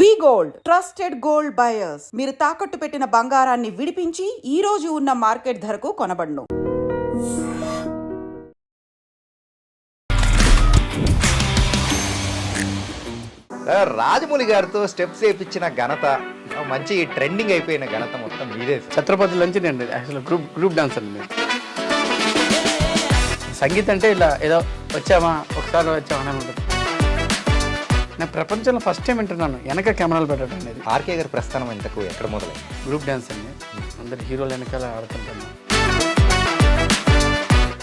వి gold trusted gold buyers. మీరు తాకట్టు పెట్టిన బంగారాన్ని విడిపించి ఈ రోజు ఉన్న మార్కెట్ ధరకు కొనబడును. రాజమౌళి గారితో స్టెప్స్ వేయించిన ఘనత, మంచి ట్రెండింగ్ అయిపోయిన ఘనత మొత్తం మీదే. ఛత్రపతి నుంచి నేను యాక్చువల్ గ్రూప్ డాన్సర్. నేను సంగీతం అంటే ఇలా ఏదో వచ్చామా ఒకసారి వచ్చామా అని ఉంటుంది. నేను ప్రపంచంలో ఫస్ట్ టైం వింటున్నాను వెనక కెమెరాలు పెట్టడం అనేది. ఆర్కే గారి ప్రస్థానం ఇంతకు ఎక్కడ మొదలైంది? గ్రూప్ డాన్స్ అండి. అందరు హీరోలు వెనకాల ఆడుతుంటాను.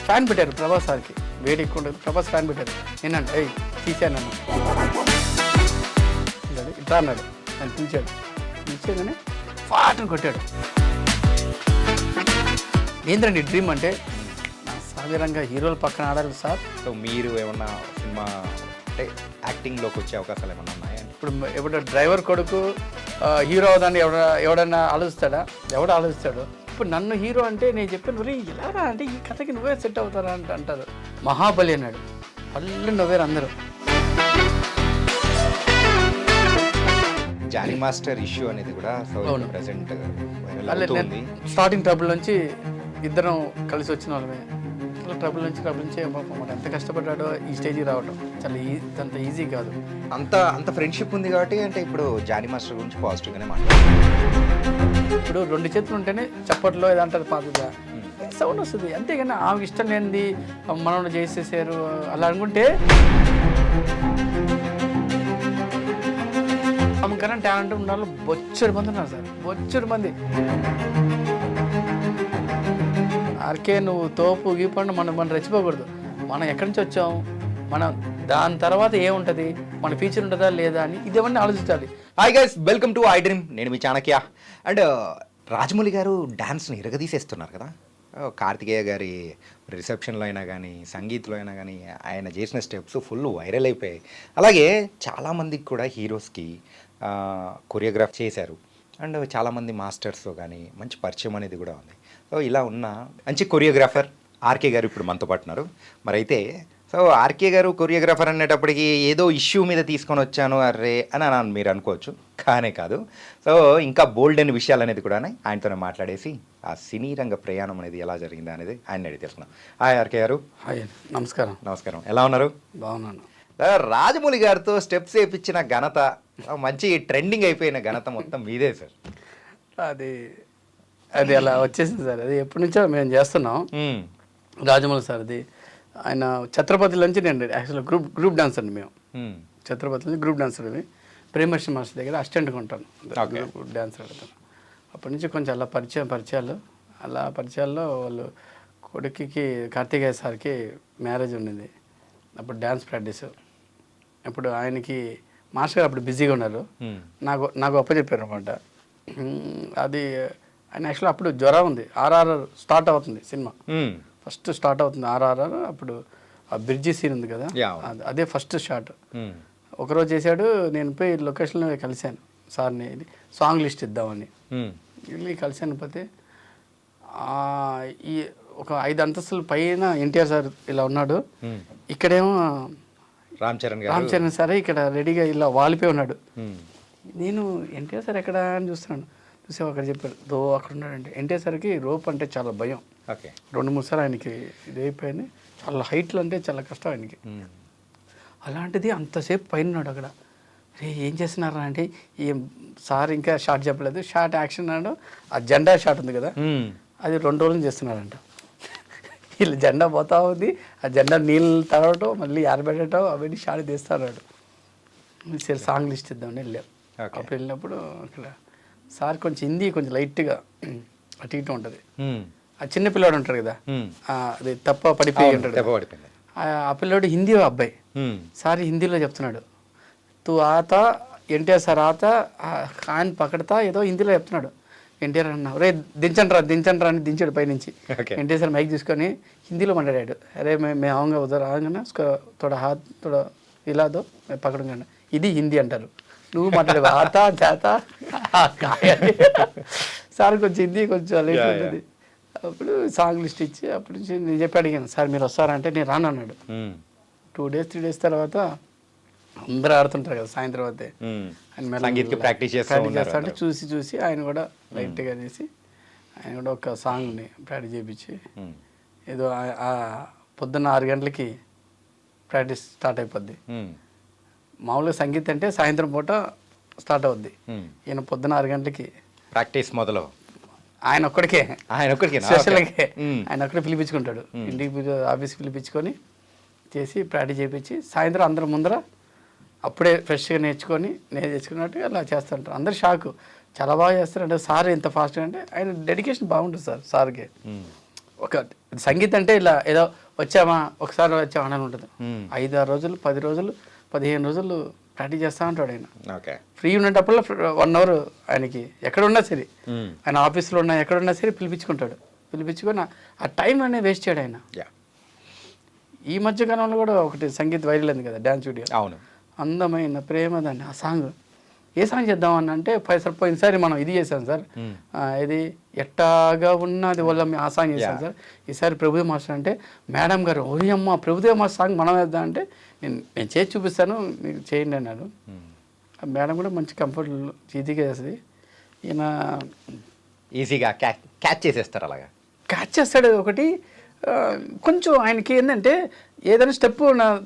ఫ్యాన్ పెట్టారు ప్రభాస్ సార్కి, వేడి ఎక్కువ ఉంటుంది. ప్రభాస్ ఫ్యాన్ పెట్టారు. నేనంటే అయ్యి తీసాను నన్ను ఇట్లా అన్నాడు. నన్ను పిలిచాగానే ఫాట్ని కొట్టాడు. ఏంటండి డ్రీమ్ అంటే సాధారణంగా హీరోల పక్కన ఆడాలి సార్. సో మీరు ఏమన్నా సినిమా అంటే యాక్టింగ్లోకి వచ్చే అవకాశాలు ఏమన్నా ఉన్నాయా? ఇప్పుడు డ్రైవర్ కొడుకు హీరో అవదాన్ని ఎవడన్నా ఆలోచిస్తాడా? ఎవడు ఆలోచిస్తాడు? ఇప్పుడు నన్ను హీరో అంటే నేను చెప్పాను, రే ఇలారా అంటే ఈ కథకి నువ్వే సెట్ అవుతారా అంటే అంటారు. మహాబలి అన్నాడు. పళ్ళు నవ్వారు అందరూ. జానీ మాస్టర్ ఇష్యూ అనేది కూడా ప్రెసెంట్ స్టార్టింగ్ ట్రబుల్ నుంచి ఇద్దరం కలిసి వచ్చిన వాళ్ళమే. ట్రబుల్ నుంచి ఎంత కష్టపడ్డాడో ఈ స్టేజ్కి రావడం చాలా అంత ఈజీ కాదు. అంత ఫ్రెండ్షిప్ ఉంది కాబట్టి అంటే ఇప్పుడు జానీ మాస్టర్ గురించి పాజిటివ్గానే మాట్లాడారు. ఇప్పుడు రెండు చేతులు ఉంటేనే చప్పట్లో ఏదంటారు పాతగా సౌండ్ వస్తుంది. అంతేగాని ఆమెకి ఇష్టం లేనిది మనం చేసేసారు అలా అనుకుంటే ఆమెకన్నా టాలెంట్ ఉన్న వాళ్ళు బొచ్చడి మంది ఉన్నారు సార్, బొచ్చడి మంది. ఆర్కే నువ్వు తోపు గీపండు మనం రెచ్చిపోకూడదు. మనం ఎక్కడి నుంచి వచ్చాం, మనం దాని తర్వాత ఏముంటుంది, మన ఫ్యూచర్ ఉంటుందా లేదా అని ఇదేమన్నా ఆలోచించాలి. Hi guys, welcome to I dream. నేను మీ చాణక్య. అండ్ రాజమౌళి గారు డాన్స్ని ఇరగదీసేస్తున్నారు కదా. కార్తికేయ గారి రిసెప్షన్లో అయినా కానీ, సంగీత్లో అయినా కానీ ఆయన చేసిన స్టెప్స్ ఫుల్ వైరల్ అయిపోయాయి. అలాగే చాలామందికి కూడా హీరోస్కి కొరియోగ్రాఫ్ చేశారు. అండ్ చాలామంది మాస్టర్స్తో కానీ మంచి పరిచయం అనేది కూడా ఉంది. సో ఇలా ఉన్న మంచి కొరియోగ్రాఫర్ ఆర్కే గారు ఇప్పుడు మనతో పాటు ఉన్నారు. మరి అయితే సో ఆర్కే గారు కొరియోగ్రాఫర్ అనేటప్పటికి ఏదో ఇష్యూ మీద తీసుకొని వచ్చాను అర్రే అని మీరు అనుకోవచ్చు. కానే కాదు. సో ఇంకా బోల్డ్ అయిన విషయాలు అనేది కూడా ఆయనతోనే మాట్లాడేసి ఆ సినీ రంగ ప్రయాణం అనేది ఎలా జరిగిందా అనేది ఆయన అడిగి తెలుసుకున్నాం. హాయ్ ఆర్కే గారు. హాయ్, నమస్కారం. నమస్కారం, ఎలా ఉన్నారు? బాగున్నాను. రాజమౌళి గారితో స్టెప్స్ వేయించిన ఘనత, మంచి ట్రెండింగ్ అయిపోయిన ఘనత మొత్తం మీదే సార్. అది అలా వచ్చేసింది సార్. అది ఎప్పటి నుంచో మేము చేస్తున్నాం. రాజమౌళి సార్ అది ఆయన ఛత్రపతి నుంచి నేను యాక్చువల్గా గ్రూప్ డాన్సర్ అండి. మేము ఛత్రపతి నుంచి గ్రూప్ డాన్సర్ అని ప్రేమర్షి మాస్టర్ దగ్గర అసిస్టెంట్గా ఉంటాను. గ్రూప్ డాన్సర్ అడుగుతాను. అప్పటి నుంచి కొంచెం అలా పరిచయాల్లో వాళ్ళు కొడుకుకి కార్తికేయ సార్కి మ్యారేజ్ ఉండింది. అప్పుడు డ్యాన్స్ ప్రాక్టీస్. అప్పుడు ఆయనకి మాస్టర్ గారు అప్పుడు బిజీగా ఉన్నారు. నాకు అప్పచెప్పారు అనమాట. అది ఆయన యాక్చువల్గా అప్పుడు జ్వరం ఉంది. ఆర్ఆర్ఆర్ స్టార్ట్ అవుతుంది సినిమా, ఫస్ట్ స్టార్ట్ అవుతుంది ఆర్ఆర్ఆర్. అప్పుడు ఆ బ్రిడ్జి సీన్ ఉంది కదా, అదే ఫస్ట్ షాట్. ఒకరోజు చేశాడు. నేను పోయి లొకేషన్లో కలిశాను సార్ని. సాంగ్ లిస్ట్ ఇద్దామని వెళ్ళి కలిశాను. పోతే ఈ ఒక 5 అంతస్తుల పైన ఎన్టీఆర్ సార్ ఇలా ఉన్నాడు. ఇక్కడేమో రామ్ చరణ్ సార్ ఇక్కడ రెడీగా ఇలా వాలిపోయి ఉన్నాడు. నేను ఎన్టీఆర్ సార్ ఎక్కడ అని చూస్తున్నాను. చూసే అక్కడ చెప్పారు అక్కడ ఉన్నాడంటే. ఎన్టీఆర్ సార్కి రోప్ అంటే చాలా భయం. 2-3 సార్లు ఆయనకి ఇది అయిపోయింది. చాలా హైట్లు అంటే చాలా కష్టం ఆయనకి. అలాంటిది అంతసేపు పైన ఉన్నాడు అక్కడ. ఏం చేస్తున్నారా అంటే ఏం సార్ ఇంకా షార్ట్ చెప్పలేదు. షార్ట్ యాక్షన్ అన్నాడు. ఆ జెండా షాట్ ఉంది కదా, అది 2 రోజులు చేస్తున్నారంట. వీళ్ళు జెండా పోతా ఉంది, ఆ జెండా నీళ్ళు తడవటం మళ్ళీ ఆరబెట్టడం అవన్నీ షాట్ తీస్తున్నాడు. సరే సాంగ్ లిస్ట్ ఇద్దామని వెళ్ళాం. అప్పుడు వెళ్ళినప్పుడు అక్కడ సార్ కొంచెం హిందీ కొంచెం లైట్గా అటు ఇటు ఉంటుంది. ఆ చిన్న పిల్లాడు ఉంటాడు కదా, అది తప్ప పడిపోయి ఉంటాడు. ఆ పిల్లాడు హిందీ అబ్బాయి. సార్ హిందీలో చెప్తున్నాడు. తూ ఆత ఎన్టీఆర్ సార్ ఆత ఖాన్ పకడతా ఏదో హిందీలో చెప్తున్నాడు. ఎన్టీఆర్ అన్నా రే దించండి రా అని దించాడు పైనుంచి. ఎన్టీఆర్ సార్ మైక్ తీసుకొని హిందీలో మాట్లాడాడు. అరే మేము ఆంగా ఉదర్ ఆంగనా తోడ హాత్ తోడ ఇలాదో పకడంగా, ఇది హిందీ అంటారు. నువ్వు మాట్లాడే ఆత చేత సార్ కొంచెం హిందీ కొంచెం లేట్ ఉంటుంది. అప్పుడు సాంగ్ లిస్ట్ ఇచ్చి అప్పటి నుంచి నేను చెప్పి అడిగాను, సార్ మీరు వస్తారా అంటే నేను రాను అన్నాడు. 2 days 3 days తర్వాత అందరూ ఆడుతుంటారు కదా సాయంత్రం అయితే ఆయన మెల్లగా సంగీత్కి ప్రాక్టీస్ చేస్తూ ప్రాక్టీస్ ఉన్నారు చేస్తా అంటే చూసి ఆయన కూడా లైట్గా చేసి ఆయన కూడా ఒక సాంగ్ని ప్రాక్టీస్ చేయించి ఏదో పొద్దున్న 6 గంటలకి ప్రాక్టీస్ స్టార్ట్ అయిపోద్ది. మామూలుగా సంగీత్ అంటే సాయంత్రం పూట స్టార్ట్ అవుద్ది, ఈయన పొద్దున్న 6 గంటలకి ప్రాక్టీస్ మొదలు. ఆయన ఒక్కడికే ఆయన స్పెషల్గా ఆయన ఒక్కడే పిలిపించుకుంటాడు, ఇంటికి ఆఫీస్కి పిలిపించుకొని చేసి ప్రాక్టీస్ చేయించి సాయంత్రం అందరి ముందర అప్పుడే ఫ్రెష్గా నేర్చుకున్నట్టుగా అలా చేస్తుంటారు. అందరు షాక్, చాలా బాగా చేస్తారు అంటే సార్ ఎంత ఫాస్ట్గా అంటే ఆయన డెడికేషన్ బాగుంటుంది సార్కి. ఒక సంగీతం అంటే ఇలా ఏదో వచ్చామా ఒకసారి వచ్చామా అని ఉంటుంది. 5-6 రోజులు 10 రోజులు 15 రోజులు ప్రాక్టీస్ చేస్తూ ఉంటాడు ఆయన. ఫ్రీ ఉండేటప్పుడు 1 అవర్ ఆయనకి ఎక్కడున్నా సరే, ఆయన ఆఫీస్లో ఉన్నా ఎక్కడున్నా సరే పిలిపించుకొని ఆ టైం అనేది వేస్ట్ చేయడు ఆయన. ఈ మధ్యకాలంలో కూడా ఒకటి సంగీత్ వైరల్ అయింది కదా డ్యాన్స్ వీడియో, అవును, అందమైన ప్రేమ దాన్ని. ఆ సాంగ్ ఏ సాంగ్ చేద్దామని అంటే పోయినసారి మనం ఇది చేసాం సార్, ఇది ఎట్టాగా ఉన్నది వల్ల ఆ సాంగ్ చేశాం సార్. ఈసారి ప్రభుదేవ మాస్టర్ అంటే మేడం గారు ఓయమ్మ ప్రభుదేవ మాస్టర్ సాంగ్ మనం వేద్దాం అంటే నేను చేసి చూపిస్తాను మీకు చేయండి అన్నాడు. మేడం కూడా మంచి కంఫర్ట్ ఈజీగా చేస్తుంది, ఈయన ఈజీగా క్యాచ్ చేసేస్తారు. అలాగా క్యాచ్ చేస్తాడు. ఒకటి కొంచెం ఆయనకి ఏంటంటే ఏదైనా స్టెప్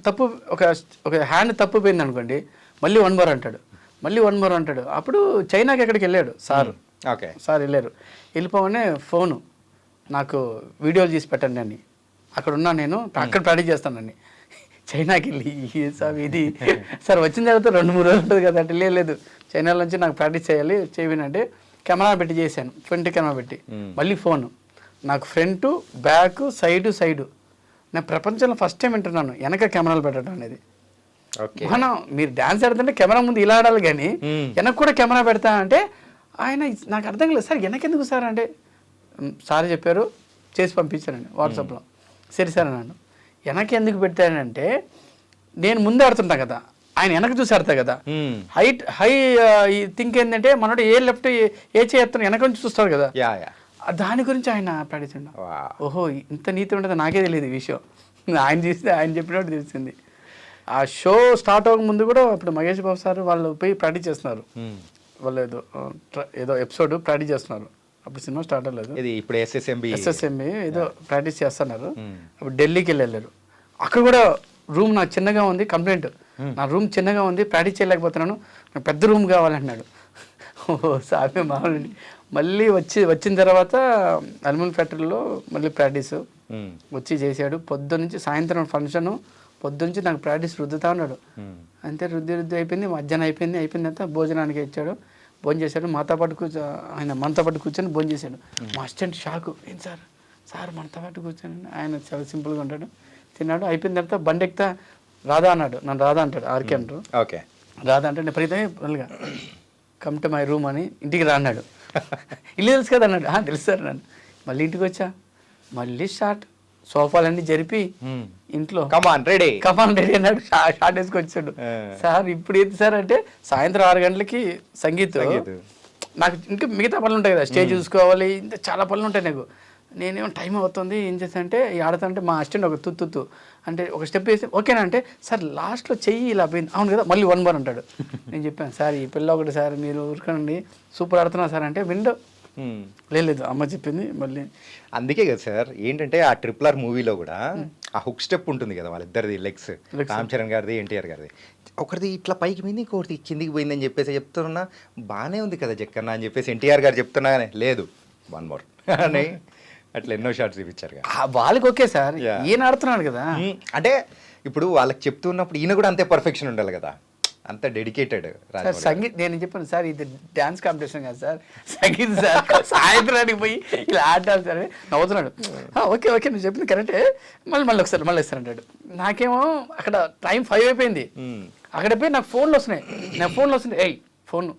తప్పు ఒక హ్యాండ్ తప్పు పోయింది అనుకోండి, మళ్ళీ 1 more అంటాడు, మళ్ళీ 1 more అంటాడు. అప్పుడు చైనాకి ఎక్కడికి వెళ్ళాడు సార్. సార్ వెళ్ళిపోవనే ఫోను నాకు వీడియోలు తీసి పెట్టండి అని, అక్కడ ఉన్నా నేను అక్కడ ప్రాక్టీస్ చేస్తానని. చైనాకి వెళ్ళి సార్ ఇది సార్ వచ్చిన తర్వాత 2-3 రోజులు ఉంటుంది కదా అంటే లేదు చైనా నుంచి నాకు ప్రాక్టీస్ చేయాలి చేయనంటే కెమెరా పెట్టి చేశాను, ఫ్రంట్ కెమెరా పెట్టి. మళ్ళీ ఫోను నాకు ఫ్రంట్ బ్యాక్ సైడు. నేను ప్రపంచంలో ఫస్ట్ టైం వింటున్నాను వెనక కెమెరాలు పెట్టడం అనేది. మనం మీరు డ్యాన్స్ ఆడుతుంటే కెమెరా ముందు ఇలా ఆడాలి కానీ వెనక కూడా కెమెరా పెడతా అంటే ఆయన నాకు అర్థం కాలేదు. సార్ వెనకెందుకు సార్ అంటే సార్ చెప్పారు చేసి పంపించానండి వాట్సాప్లో. సరే సార్ అన్నాను. వెనక ఎందుకు పెట్టానంటే నేను ముందే ఆడుతుంటా కదా, ఆయన వెనక చూసి ఆడతా కదా. హై థింక్ ఏంటంటే మనోడు ఏ లెఫ్ట్ ఏ చేస్తాను వెనక నుంచి చూస్తాడు కదా, దాని గురించి ఆయన ప్రాక్టీస్ ఉండ. ఓహో ఇంత నీతి ఉండదు నాకే తెలియదు ఈ విషయం, ఆయన చెప్పినట్టు తెలిసింది. ఆ షో స్టార్ట్ అవ్వక ముందు కూడా అప్పుడు మహేష్ బాబు సార్ వాళ్ళు పోయి ప్రాక్టీస్ చేస్తున్నారు, వాళ్ళు ఏదో ఎపిసోడ్ ప్రాక్టీస్ చేస్తున్నారు. అప్పుడు సినిమా స్టార్ట్ అవ్వలేదు, ఇప్పుడు ఎస్ఎస్ఎంబి ఏదో ప్రాక్టీస్ చేస్తున్నారు. అప్పుడు ఢిల్లీకి వెళ్ళారు. అక్కడ కూడా రూమ్ నాకు చిన్నగా ఉంది, కంప్లైంట్ నా రూమ్ చిన్నగా ఉంది ప్రాక్టీస్ చేయలేకపోతున్నాను, నాకు పెద్ద రూమ్ కావాలన్నాడు. ఓ సామే మామూలు. మళ్ళీ వచ్చిన తర్వాత అల్యూమినియం ఫ్యాక్టరీలో మళ్ళీ ప్రాక్టీసు వచ్చి చేశాడు. పొద్దున్నుంచి సాయంత్రం ఫంక్షను, పొద్దున్నుంచి నాకు ప్రాక్టీస్ రుద్దుతా ఉన్నాడు. అంతే రుద్ది అయిపోయింది, మధ్యాహ్నం అయిపోయిన తర్వాత భోజనానికి ఇచ్చాడు, భోజనం చేశాడు. మనతో పాటు కూర్చొని భోజనం చేశాడు. మా అసిస్టెంట్ షాకు, ఏం సార్ మనతో పాటు కూర్చొని. ఆయన చాలా సింపుల్గా ఉంటాడు. తిన్నాడు. అయిపోయిన తర్వాత బండి ఎక్కుతా రాధా అన్నాడు, నన్ను రాధా అంటాడు, ఆర్కే అంటారు. రాధా అంటే నేను పరిగెత్తగా కమ్ టు మై రూమ్ అని ఇంటికి రా అన్నాడు. ఇల్లు తెలుసు కదా అన్నాడు. తెలుసు సార్ అన్నాడు. మళ్ళీ ఇంటికి వచ్చా, మళ్ళీ స్టార్ట్ సోఫాలన్నీ జరిపి ఇంట్లో కమాన్ రెడీ అన్నాడు. షార్ట్ వేసుకొచ్చాడు. సార్ ఇప్పుడు ఏంటి సార్ అంటే సాయంత్రం 6 గంటలకి సంగీతం. నాకు ఇంకా మిగతా పనులు ఉంటాయి కదా, స్టేజ్ చూసుకోవాలి, ఇంకా చాలా పనులు ఉంటాయి నాకు. నేనేమో టైం అవుతుంది ఏం చేస్తానంటే ఆడుతా అంటే మా అసిస్టెంట్ ఒక తుత్తు అంటే ఒక స్టెప్ వేసి ఓకేనా అంటే సార్ లాస్ట్లో చెయ్యి ఇలా పోయింది, అవును కదా మళ్ళీ 1 more అంటాడు. నేను చెప్పాను సార్ ఈ పిల్ల ఒకటి సార్ మీరు ఊరుకోండి సూపర్ ఆడుతున్నా సార్ అంటే విండో లేదు అమ్మ చెప్పింది. మళ్ళీ అందుకే కదా సార్ ఏంటంటే ఆ RRR మూవీలో కూడా ఆ హుక్ స్టెప్ ఉంటుంది కదా వాళ్ళిద్దరిది, లెగ్స్, రామ్ చరణ్ గారిది ఎన్టీఆర్ గారిది. ఒకరిది ఇట్లా పైకి పోయింది, ఇంకొకటి కిందికి పోయిందని చెప్పేసి చెప్తున్నా, బాగానే ఉంది కదా జక్కన్న అని చెప్పేసి ఎన్టీఆర్ గారు చెప్తున్నా కానీ లేదు 1 more అని అట్లా ఎన్నో షార్ట్స్ చూపించారు. వాళ్ళకి ఓకే సార్, ఈయన ఆడుతున్నాడు కదా. అంటే ఇప్పుడు వాళ్ళకి చెప్తున్నప్పుడు ఈయన కూడా అంతే పర్ఫెక్షన్ ఉండాలి కదా, అంత డెడికేటెడ్. సంగీత్ నేను చెప్పాను సార్ ఇది డ్యాన్స్ కాంపిటీషన్ కాదు సార్, సంగీత్ సార్ సాయంత్రానికి పోయి ఇలా ఆడాలి సార్. నవ్వుతున్నాడు. ఓకే నువ్వు చెప్పింది కరెక్టే, మళ్ళీ ఇస్తానంటాడు. నాకేమో అక్కడ టైం 5 అయిపోయింది, అక్కడ పోయి నాకు ఫోన్లు వస్తున్నాయి. ఫోన్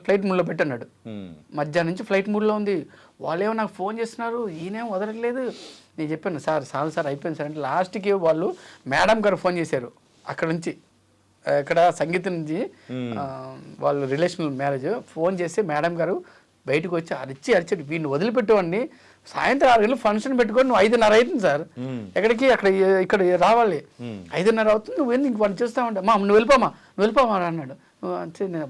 ఫ్లైట్ మూడ్లో పెట్టన్నాడు. మధ్యాహ్నం నుంచి ఫ్లైట్ మూడ్లో ఉంది. వాళ్ళేమో నాకు ఫోన్ చేస్తున్నారు, ఈయనేమో వదలట్లేదు. నేను చెప్పాను సార్ అయిపోయింది సార్ అంటే లాస్ట్కి వాళ్ళు మేడం గారు ఫోన్ చేశారు అక్కడ నుంచి, ఇక్కడ సంగీతం నుంచి వాళ్ళు రిలేషనల్ మ్యారేజ్ ఫోన్ చేసి మేడం గారు బయటకు వచ్చి అరిచాడు వీడిని వదిలిపెట్టేవాడిని. సాయంత్రం 6 గంటలు ఫంక్షన్ పెట్టుకొని నువ్వు 5:30 అవుతుంది సార్, ఎక్కడికి ఇక్కడ రావాలి, 5:30 అవుతుంది, నువ్వు ఏంది ఇంక వాడిని చూస్తామంటే మా నువ్వు వెళ్ళిపోమా అన్నాడు. అంటే నేను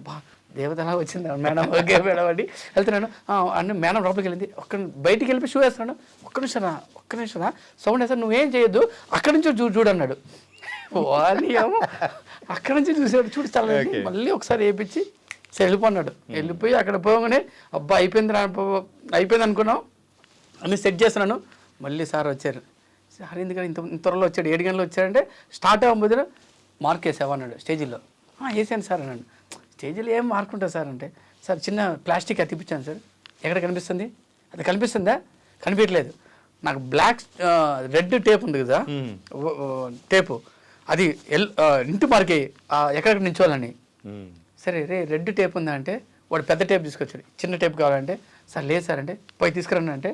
దేవతలా వచ్చింది మేడం, ఓకే మేడం అండి వెళ్తున్నాను అన్న. మేడం లోపలికి వెళ్ళింది, బయటికి వెళ్ళిపోయి షూ వేస్తున్నాడు. ఒక్క నిమిషం సౌండ్ వేస్తాను, నువ్వేం చేయొద్దు, అక్కడి నుంచి చూడన్నాడు. వాని ఏమో అక్కడి నుంచి చూసాడు, చూడు చాలా మళ్ళీ ఒకసారి వేయించి వెళ్ళిపోన్నాడు. వెళ్ళిపోయి అక్కడ పోగానే అబ్బా అయిపోయింది అనుకున్నాం, అన్నీ సెట్ చేస్తున్నాను. మళ్ళీ సార్ వచ్చారు. సార్ ఎందుకని ఇంత త్వరలో వచ్చాడు, 7 గంటలు వచ్చాడంటే స్టార్ట్ అవ్వబోదు మార్క్ వేసావా అన్నాడు. స్టేజీలో వేసాను సార్ అన్నాడు. స్టేజీలో ఏం మార్క్ ఉంటుంది సార్ అంటే, సార్ చిన్న ప్లాస్టిక్ అతిపించాను సార్. ఎక్కడ కనిపిస్తుంది, అది కనిపిస్తుందా, కనిపించలేదు. నాకు బ్లాక్ రెడ్ టేప్ ఉంది కదా టేపు, అది ఇంటి మార్క్ ఎక్కడెక్కడ నించోవాలని. సరే రెడ్ టేప్ ఉందా అంటే వాడు పెద్ద టేప్ తీసుకొచ్చాడు. చిన్న టేప్ కావాలంటే సార్ లేదు సార్ అంటే పోయి తీసుకురండి అంటే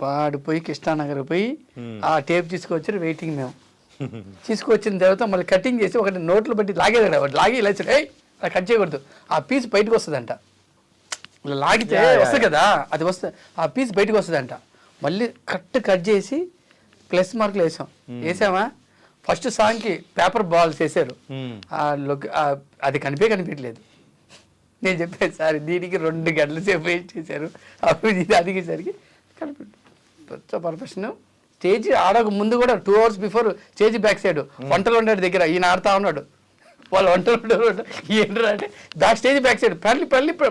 వాడు పోయి కృష్ణానగర్ పోయి ఆ టేప్ తీసుకొచ్చారు. వెయిటింగ్ మేము తీసుకొచ్చిన తర్వాత మళ్ళీ కటింగ్ చేసి ఒకటి నోట్లో పెట్టి లాగేదాడు. వాడు లాగి ఇలా అలా కట్ చేయకూడదు, ఆ పీస్ బయటకు వస్తుందంట. ఇలా లాగితే వస్తుంది కదా, అది వస్తే ఆ పీస్ బయటకు వస్తుందంట. మళ్ళీ కట్ చేసి ప్లస్ మార్కులు వేసామా. ఫస్ట్ సాంగ్కి పేపర్ బాల్స్ వేసారు, అది కనిపించట్లేదు. నేను చెప్పాను సార్ దీనికి 2 గంటల సేపు వెయిట్ చేశారు, అప్పుడు ఇది అదిగేసరికి కనిపెట్టు పర్ఫెక్షన్. స్టేజ్ ఆడక ముందు కూడా 2 hours before stage back side వంటలు ఉండే దగ్గర ఈయన ఆడుతూ ఉన్నాడు. వాళ్ళు వంటలు ఏంటంటే అంటే బ్యాక్ స్టేజ్ బ్యాక్ సైడ్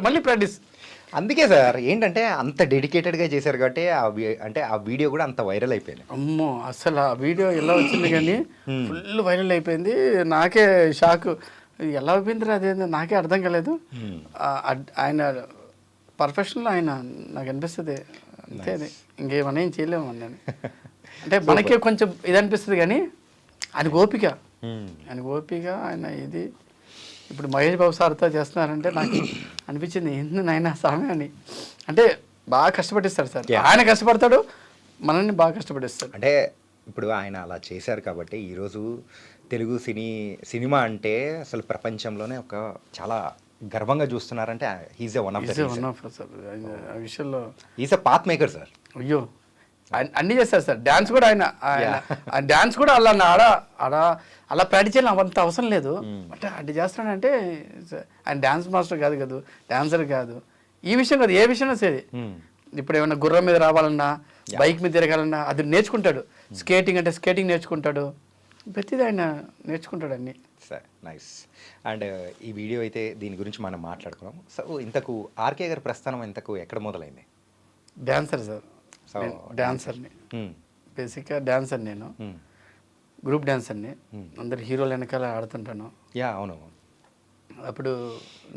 మళ్ళీ ప్రాక్టీస్. అందుకే సార్ ఏంటంటే అంత డెడికేటెడ్గా చేశారు కాబట్టి అంటే ఆ వీడియో కూడా అంత వైరల్ అయిపోయింది. అమ్మో అసలు ఆ వీడియో ఎలా వచ్చింది కానీ ఫుల్ వైరల్ అయిపోయింది. నాకే షాక్, ఎలా అయిపోయింది అదేందో నాకే అర్థం కాలేదు. ఆయన పర్ఫెక్షన్లో ఆయన నాకు అనిపిస్తుంది అంతే, అది ఇంకేమన్నా ఏం చేయలేము నేను. అంటే మనకే కొంచెం ఇది అనిపిస్తుంది కానీ ఆయన ఓపిక ఆయన ఇది. ఇప్పుడు మహేష్ బాబు సార్తో చేస్తున్నారంటే నాకు అనిపించింది ఏంది నాయన సామె అని. అంటే బాగా కష్టపడిస్తాడు సార్, ఆయన కష్టపడతాడు, మనల్ని బాగా కష్టపడిస్తాడు. అంటే ఇప్పుడు ఆయన అలా చేశారు కాబట్టి ఈరోజు తెలుగు సినిమా అంటే అసలు ప్రపంచంలోనే ఒక చాలా గర్వంగా చూస్తున్నారంటే హీజ్ వన్ ఆఫ్ సార్. ఆ విషయంలో is a path maker sir. అయ్యో అన్నీ చేస్తారు సార్. డ్యాన్స్ కూడా ఆయన డ్యాన్స్ కూడా అలా ప్రాక్టీస్ చేయాలి అంత అవసరం లేదు. అంటే అది చేస్తాడంటే ఆయన డ్యాన్స్ మాస్టర్ కాదు డ్యాన్సర్ కాదు, ఈ విషయం కాదు ఏ విషయం సరే. ఇప్పుడు ఏమన్నా గుర్రం మీద రావాలన్నా బైక్ మీద తిరగాలన్నా అది నేర్చుకుంటాడు. స్కేటింగ్ అంటే స్కేటింగ్ నేర్చుకుంటాడు, ప్రతిదీ ఆయన నేర్చుకుంటాడు అన్నీ. Sir nice. అండ్ ఈ వీడియో అయితే దీని గురించి మనం మాట్లాడుకున్నాం. సో ఇంతకు ఆర్కే గారి ప్రస్థానం ఇంతకు ఎక్కడ మొదలైంది? డాన్సర్ సార్, డాన్సర్ని బేసిక్గా డాన్సర్. నేను గ్రూప్ డాన్సర్ని, అందరు హీరోలు వెనకాల ఆడుతుంటాను. అవును. అప్పుడు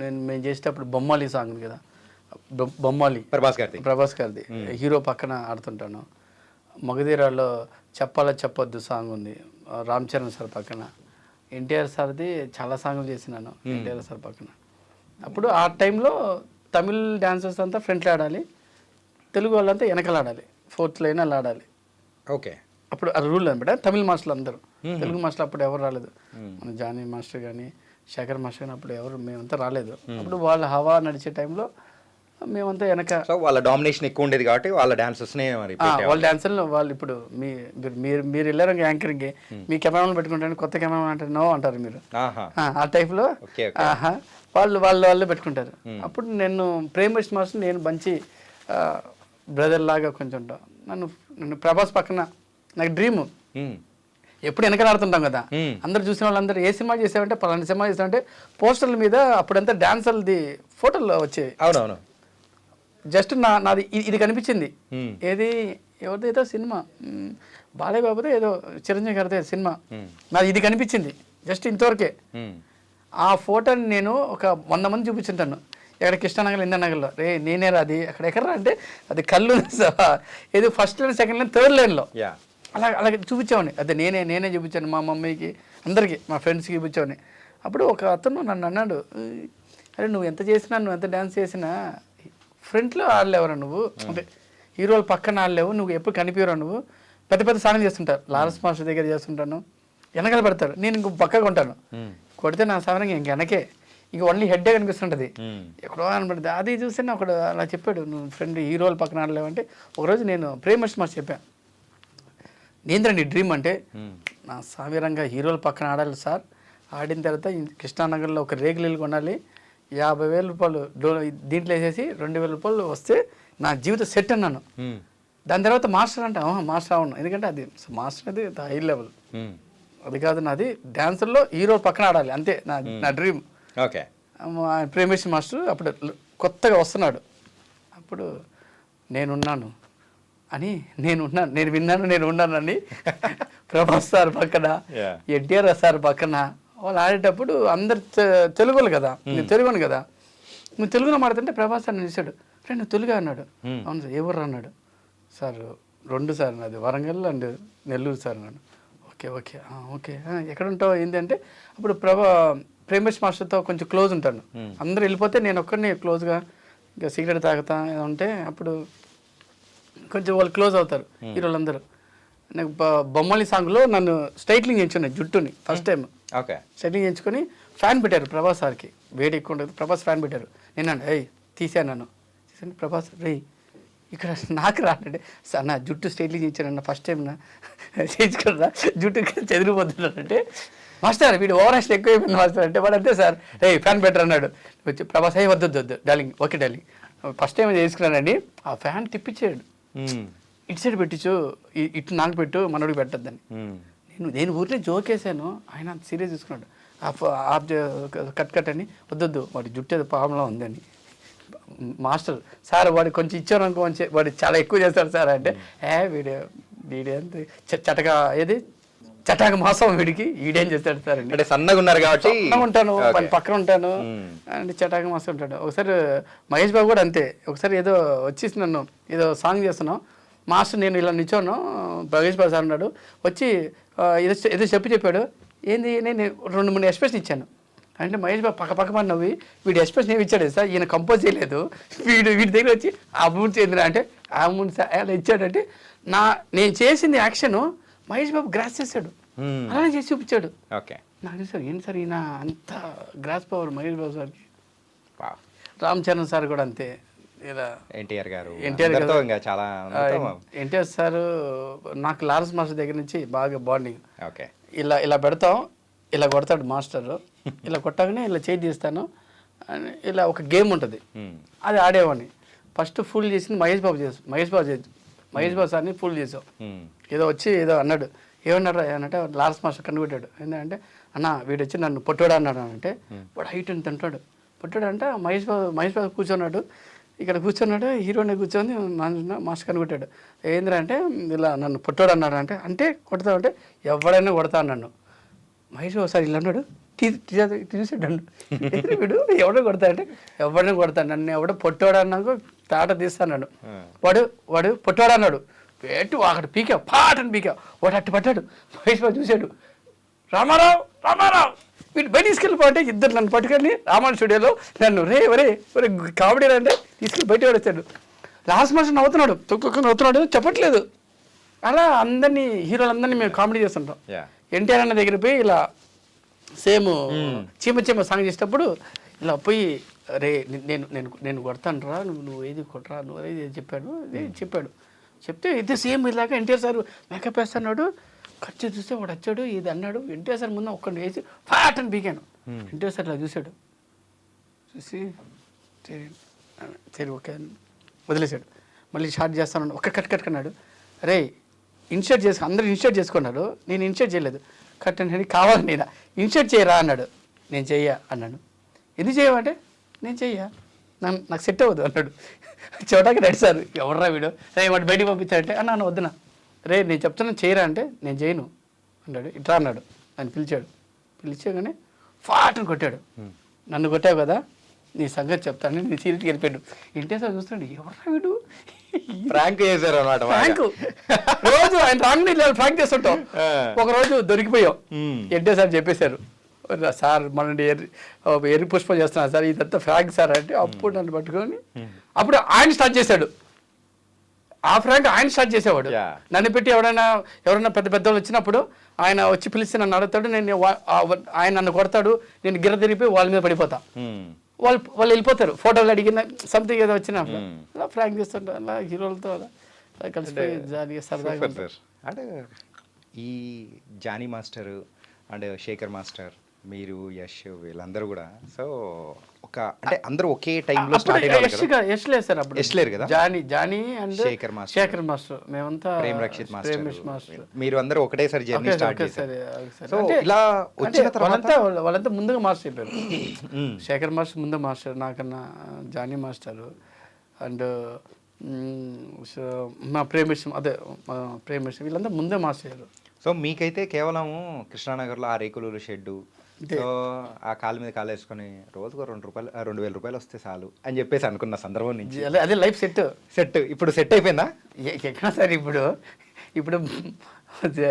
మేము చేసేటప్పుడు బొమ్మాలి సాంగ్ ఉంది కదా, బొమ్మాలి ప్రభాస్ గారిది, హీరో పక్కన ఆడుతుంటాను. మగధీరాలో చెప్పొద్దు సాంగ్ ఉంది, రామ్ చరణ్ సార్ పక్కన. ఎన్టీఆర్ సార్ది చాలా సాంగ్లు చేసినాను ఎన్టీఆర్ సార్ పక్కన. అప్పుడు ఆ టైంలో తమిళ్ డాన్సర్స్ అంతా ఫ్రంట్లో ఆడాలి, తెలుగు వాళ్ళంతా వెనకాల ఆడాలి, 4th లైన్ అలా ఆడాలి. ఓకే. అప్పుడు అది రూల్ అనమాట. తమిళ మాస్టర్లు అందరూ, తెలుగు మాస్టర్లు అప్పుడు ఎవరు రాలేదు. మన జానీ మాస్టర్ కానీ శేఖర్ మాస్టర్ కానీ అప్పుడు ఎవరు మేమంతా రాలేదు. అప్పుడు వాళ్ళ హవా నడిచే టైంలో మేమంతా వెనక. వాళ్ళ డామినేషన్ ఎక్కువ ఉండేది కాబట్టి వాళ్ళ డాన్సర్స్నే వాళ్ళ డాన్సర్లు వాళ్ళు. ఇప్పుడు మీరు వెళ్ళారు యాంకరింగ్, మీ కెమెరాలు పెట్టుకుంటారు, కొత్త కెమెరా అంటే నో అంటారు మీరు, ఆ టైప్లో వాళ్ళు పెట్టుకుంటారు. అప్పుడు నేను ప్రేమేష్ మాస్టర్ నేను మంచి బ్రదర్ లాగా కొంచెం నన్ను ప్రభాస్ పక్కన నాకు డ్రీమ్. ఎప్పుడు వెనకాల ఆడుతుంటాం కదా, అందరు చూసిన వాళ్ళందరూ ఏ సినిమా చేసామంటే పలానా సినిమా చేసామంటే పోస్టర్ల మీద అప్పుడంతా డాన్సర్లది ఫోటోలు వచ్చేవి. అవునవును. జస్ట్ నాది ఇది కనిపించింది. ఏది ఎవరిదైతే సినిమా బాలయ్య బాబుదే ఏదో చిరంజీవి గారిదే సినిమా, నాది ఇది కనిపించింది జస్ట్ ఇంతవరకే. ఆ ఫోటోని నేను ఒక 100 మంది చూపించుంటాను. ఎక్కడ కృష్ణానగర్ ఇంద్రనగర్లో, నేనే అది అక్కడ ఎక్కడ అంటే అది కళ్ళు ఏదో 1st line 2nd line 3rd లైన్లో అలాగే చూపించామని. అదే నేనే చూపించాను మా మమ్మీకి అందరికీ మా ఫ్రెండ్స్కి చూపించామని. అప్పుడు ఒక అతను నన్ను అన్నాడు, అరే నువ్వు ఎంత చేసినా నువ్వు ఎంత డ్యాన్స్ చేసినా ఫ్రంట్లో ఆడలేవరా నువ్వు, అంటే హీరోలు పక్కన ఆడలేవు, నువ్వు ఎప్పుడు కనిపించరా, నువ్వు పెద్ద సాంగ్లు చేస్తుంటారు, లారెన్స్ మాస్టర్ దగ్గర చేస్తుంటాను, వెనకాల పెడతారు, నేను ఇంకో పక్కగా ఉంటాను, కొడితే నా సాధనంగా ఇంక వెనకే ఇక ఓన్లీ హెడ్డే కనిపిస్తుంటుంది. ఎక్కడో కనబడుతుంది. అది చూస్తే ఒకడు అలా చెప్పాడు, నువ్వు ఫ్రెండ్ హీరోలు పక్కన ఆడలేవంటే ఒకరోజు నేను ప్రేమస్ మాస్ చెప్పాను, నేంద్రండి డ్రీమ్ అంటే నా సామీరంగా హీరోలు పక్కన ఆడాలి సార్, ఆడిన తర్వాత కృష్ణానగర్లో ఒక రేగులు ఇల్లు కొనాలి, 50,000 రూపాయలు దీంట్లో వేసేసి 2,000 రూపాయలు వస్తే నా జీవితం సెట్ అన్నాను. దాని తర్వాత మాస్టర్ అంటే మాస్టర్ అవును, ఎందుకంటే అది మాస్టర్ అది హై లెవెల్, అది కాదు నాది డ్యాన్సర్లో హీరో పక్కన ఆడాలి అంతే నా డ్రీమ్. ఓకే. ప్రేమేష్ మాస్టర్ అప్పుడు కొత్తగా వస్తున్నాడు, అప్పుడు నేనున్నాను అని నేను ఉన్నానని ప్రభాస్ సార్ పక్కన, ఎన్టీఆర్ సార్ పక్కన వాళ్ళు ఆడేటప్పుడు అందరు తెలుగులు కదా, నేను తెలుగును కదా, నువ్వు తెలుగులో మాడుతుంటే ప్రభాస్ సార్ చూశాడు, రే నువ్వు తెలుగు అన్నాడు. అవును సార్, ఏ ఊరు అన్నాడు సార్, 2 సార్ నాది వరంగల్ అండ్ నెల్లూరు సార్ అన్నాడు. ఓకే ఓకే ఓకే ఎక్కడ ఉంటావు ఏంటంటే అప్పుడు ప్రేమేష్ మాస్టర్తో కొంచెం క్లోజ్ ఉంటాను, అందరూ వెళ్ళిపోతే నేను ఒక్కడిని క్లోజ్గా ఇంకా సిగరెట్ తాగుతా ఉంటే అప్పుడు కొంచెం వాళ్ళు క్లోజ్ అవుతారు హీరోలందరూ. నాకు బొమ్మలి సాంగ్లో నన్ను స్ట్రైట్లింగ్ చేయించున్నాను జుట్టుని ఫస్ట్ టైం. ఓకే. స్ట్రైట్లింగ్ చేయించుకొని ఫ్యాన్ పెట్టారు ప్రభాస్ సార్కి, వేడి ఎక్కువ ఉంటుంది, ప్రభాస్ ఫ్యాన్ పెట్టారు. నేను తీసాను నన్ను, తీసాను ప్రభాస్ రే ఇక్కడ నాకు రానంటే సార్ నా జుట్టు స్ట్రైట్లింగ్ చేయించానన్న ఫస్ట్ టైం నా చేయించుకున్నా జుట్టు చెదిరిపోతున్నానంటే, మాస్టర్ వీడు ఓవరాక్షన్ ఎక్కువైపోయింది మాస్టర్ అంటే, వాడు అంతే సార్ రే ఫ్యాన్ పెట్టరు అన్నాడు. వచ్చి ప్రభాస్ వద్దు darling okay darling first time చేసుకున్నానండి, ఆ ఫ్యాన్ తిప్పించాడు, ఇటు సైడ్ పెట్టించు ఇటు నాకు పెట్టు మనోడికి పెట్టద్దని. నేను ఊరిలో జోకేసాను, ఆయన అంత సీరియస్ తీసుకున్నాడు, ఆఫ్ కట్ అని వద్దొద్దు వాడి జుట్టు ఏదో పాములో ఉందని. మాస్టర్ సార్ వాడు కొంచెం ఇచ్చారు అనుకో, వాడు చాలా ఎక్కువ చేస్తాడు సార్ అంటే, వీడు ఎంత చటాక మాసం వీడికి ఈడేం చేస్తాడు సార్ అంటే సన్నగా ఉన్నారు కాబట్టి ఉంటాను పక్కన ఉంటాను అంటే చటాక మాసం ఉంటాడు. ఒకసారి మహేష్ బాబు కూడా అంతే, ఒకసారి ఏదో వచ్చేసి నన్ను ఏదో సాంగ్ చేస్తున్నాం, మాస్టర్ నేను ఇలా నిల్చోను, మహేష్ బాబు సార్ ఉన్నాడు వచ్చి ఏదో చెప్పాడు, ఏంది నేను 2-3 ఎక్స్ప్రెషన్ ఇచ్చాను అంటే మహేష్ బాబు పక్క నవ్వి వీడు ఎక్స్ప్రెషన్ ఏమి ఇచ్చాడు సార్, ఈయన కంపోజ్ చేయలేదు, వీడి దగ్గర వచ్చి ఆ మూడు చెందిన అంటే ఆ మూడు అలా ఇచ్చాడంటే నేను చేసింది యాక్షన్ మహేష్ బాబు గ్రాస్ చేశాడు, అలానే చేసి చూపించాడు. ఓకే. నాకు తెలుసు ఏంటి సార్ ఈయన అంత గ్రాస్ పవర్ మహేష్ బాబు సార్కి. రామ్ చరణ్ సార్ కూడా అంతే, ఇలా ఎన్టీఆర్ గారు చాలా ఎన్టీఆర్ సార్ నాకు లారెన్స్ మాస్టర్ దగ్గర నుంచి బాగా బాండింగ్. ఓకే. ఇలా పెడతాం, ఇలా కొడతాడు మాస్టర్, ఇలా కొట్టగానే ఇలా చేయి తీస్తాను, ఇలా ఒక గేమ్ ఉంటుంది అది ఆడేవాడిని. ఫస్ట్ ఫుల్ చేసింది మహేష్ బాబు సార్ని ఫుల్ చేసాం. ఏదో వచ్చి ఏదో అన్నాడు, ఏమన్నాడు అంటే లారెన్స్ మాస్టర్ కనిపెట్టాడు, ఏంటంటే అన్న వీడు వచ్చి నన్ను పొట్టోడా అన్నాడు అంటే, వాడు హైట్ ఎంత అంటాడు పొట్టాడు అంటే మహేష్ బాబు కూర్చున్నాడు, ఇక్కడ కూర్చున్నాడు హీరోని కూర్చొని మాస్టర్ కనిపెట్టాడు, ఏంద్రా అంటే ఇలా నన్ను పొట్టోడు అన్నాడు అంటే కొడతావు అంటే ఎవడైనా కొడతా అన్నాడు. మహేష్ బాబు సార్ ఇలా అన్నాడు, తీసాడు వీడు ఎవడో కొడతా అంటే ఎవడైనా కొడతాడు, నన్ను ఎవడో పొట్టోడు అన్నాక తాట తీస్తాడు, వాడు పొట్టోడు అన్నాడు, పెట్టు అక్కడ పీకా పాటని పీకా వాడు అట్టు పట్టాడు. మహేష్ బాబు చూశాడు, రామారావు వీడు బయట తీసుకెళ్ళిపోతే ఇద్దరు నన్ను పట్టుకెళ్ళి రామారావు స్టూడియోలో నన్ను ఒరే కామెడీ అంటే తీసుకెళ్ళి బయట పడేస్తాడు. లాస్ట్ మాస్టర్ నవ్వుతున్నాడు చెప్పట్లేదు. అలా అందరినీ హీరోలందరినీ మేము కామెడీ చేస్తుంటాం. ఎన్టీఆర్ అన్న దగ్గర పోయి ఇలా సేమ్ చీమ సాంగ్ చేసేటప్పుడు ఇలా పోయి రే నేను కొడతాను రా నువ్వు ఏది కొట్టరా నువ్వు ఏది చెప్పాడు చెప్తే ఇది సేమ్ ఇలాగా ఎన్టీఆర్ సార్ మేకప్ వేస్తున్నాడు, ఖర్చు చూస్తే వాడు వచ్చాడు ఇది అన్నాడు. ఎన్టీఆర్ సార్ ముందు ఒక్కడిని వేసి ఫ్యాట్ అని పీకాను. ఎన్టీఆర్ సార్ ఇలా చూశాడు, చూసి సరే ఓకే వదిలేశాడు. మళ్ళీ షార్ట్ చేస్తాను ఒక్క కట్ అన్నాడు. రే అందరూ ఇన్షర్ట్ చేసుకున్నారు, నేను ఇన్షర్ట్ చేయలేదు, కట్ అని కావాలి నేను ఇన్షర్ట్ చేయరా అన్నాడు. నేను చెయ్య అన్నాడు. ఎందుకు చేయమంటే నేను చెయ్య నాకు సెట్ అవ్వదు అన్నాడు. చూడడానికి రెడీ సార్ ఎవర్రా వీడు వాడు బయటికి పంపించాడంటే అన్న వద్దునా రే నేను చెప్తున్నాను చేయరా అంటే నేను చేయను అన్నాడు. ఇట్లా అన్నాడు, ఆయన పిలిచాగానే ఫాట్ని కొట్టాడు. నన్ను కొట్టావు కదా నీ సంగతి చెప్తాను నీ సీరియట్కి వెళ్ళిపోయాడు. ఇంటే సార్ చూస్తున్నాడు ఎవర్రా వీడు ఫ్రాంక్ చేశారు అన్నమాట. రోజు ఆయన రాంగ్ ఫ్రాంక్ చేస్తుంటాం. ఒకరోజు దొరికిపోయాం. ఎన్టే సార్ చెప్పేశారు, సార్ మన ఎర్రి పుష్పం చేస్తున్నారు సార్ ఇదంతా ఫ్రాంక్ సార్ అంటే అప్పుడు నన్ను పట్టుకొని అప్పుడు ఆయన స్టార్ట్ చేశాడు. ఆ ఫ్రాంక్ ఆయన స్టార్ట్ చేసేవాడు. Yeah. నన్ను పెట్టి ఎవరైనా పెద్ద పెద్దవాళ్ళు వచ్చినప్పుడు ఆయన వచ్చి పిలిచి నన్ను అడుగుతాడు, ఆయన నన్ను కొడతాడు, నేను గిర్ర తిరిగిపోయి వాళ్ళ మీద పడిపోతా. వాళ్ళు వెళ్ళిపోతారు, ఫోటోలు అడిగిన సంథింగ్ ఏదో వచ్చినప్పుడు అలా ఫ్రాంక్ చేస్తుంటారు, అలా హీరోలతో అలా కలిసిపోయి జాలీగా సరదాగా. సార్ అంటే ఈ Jani master and Sekhar master, మీరు యష్ వీళ్ళందరూ కూడా సో ఒక అంటే అందరూ ఒకే టైంలో స్టార్ట్ అయ్యారు. యష్ లేదు సార్ అప్పుడు, యష్ లేరు కదా, జానీ అండ్ శేఖర్ మాస్టర్ మేమంతా ప్రేమ్ రక్షిత్ మాస్టర్ మీరు అందరూ ఒకటేసారి జర్నీ స్టార్ట్ చేశారు. సో అంటే ఇలా వచ్చిన తర్వాత వాళ్ళంతా ముందుగా మాస్టర్ అయిపోయారు. శేఖర్ మాస్టర్ ముందు మాస్టర్ నాకన్నా, జానీ మాస్టర్ అండ్ మా ప్రేమేశం వీళ్ళంతా ముందే మాస్టర్ అయ్యారు. సో మీకైతే కేవలం కృష్ణానగర్లో ఆ రేకులు షెడ్డు, సో ఆ కాలు మీద కాలు వేసుకొని రోజుకు ₹2,000 వస్తే చాలు అని చెప్పేసి అనుకున్న సందర్భం నుంచి అదే లైఫ్ సెట్. ఇప్పుడు సెట్ అయిపోయిందా? ఎక్కడ సార్ ఇప్పుడు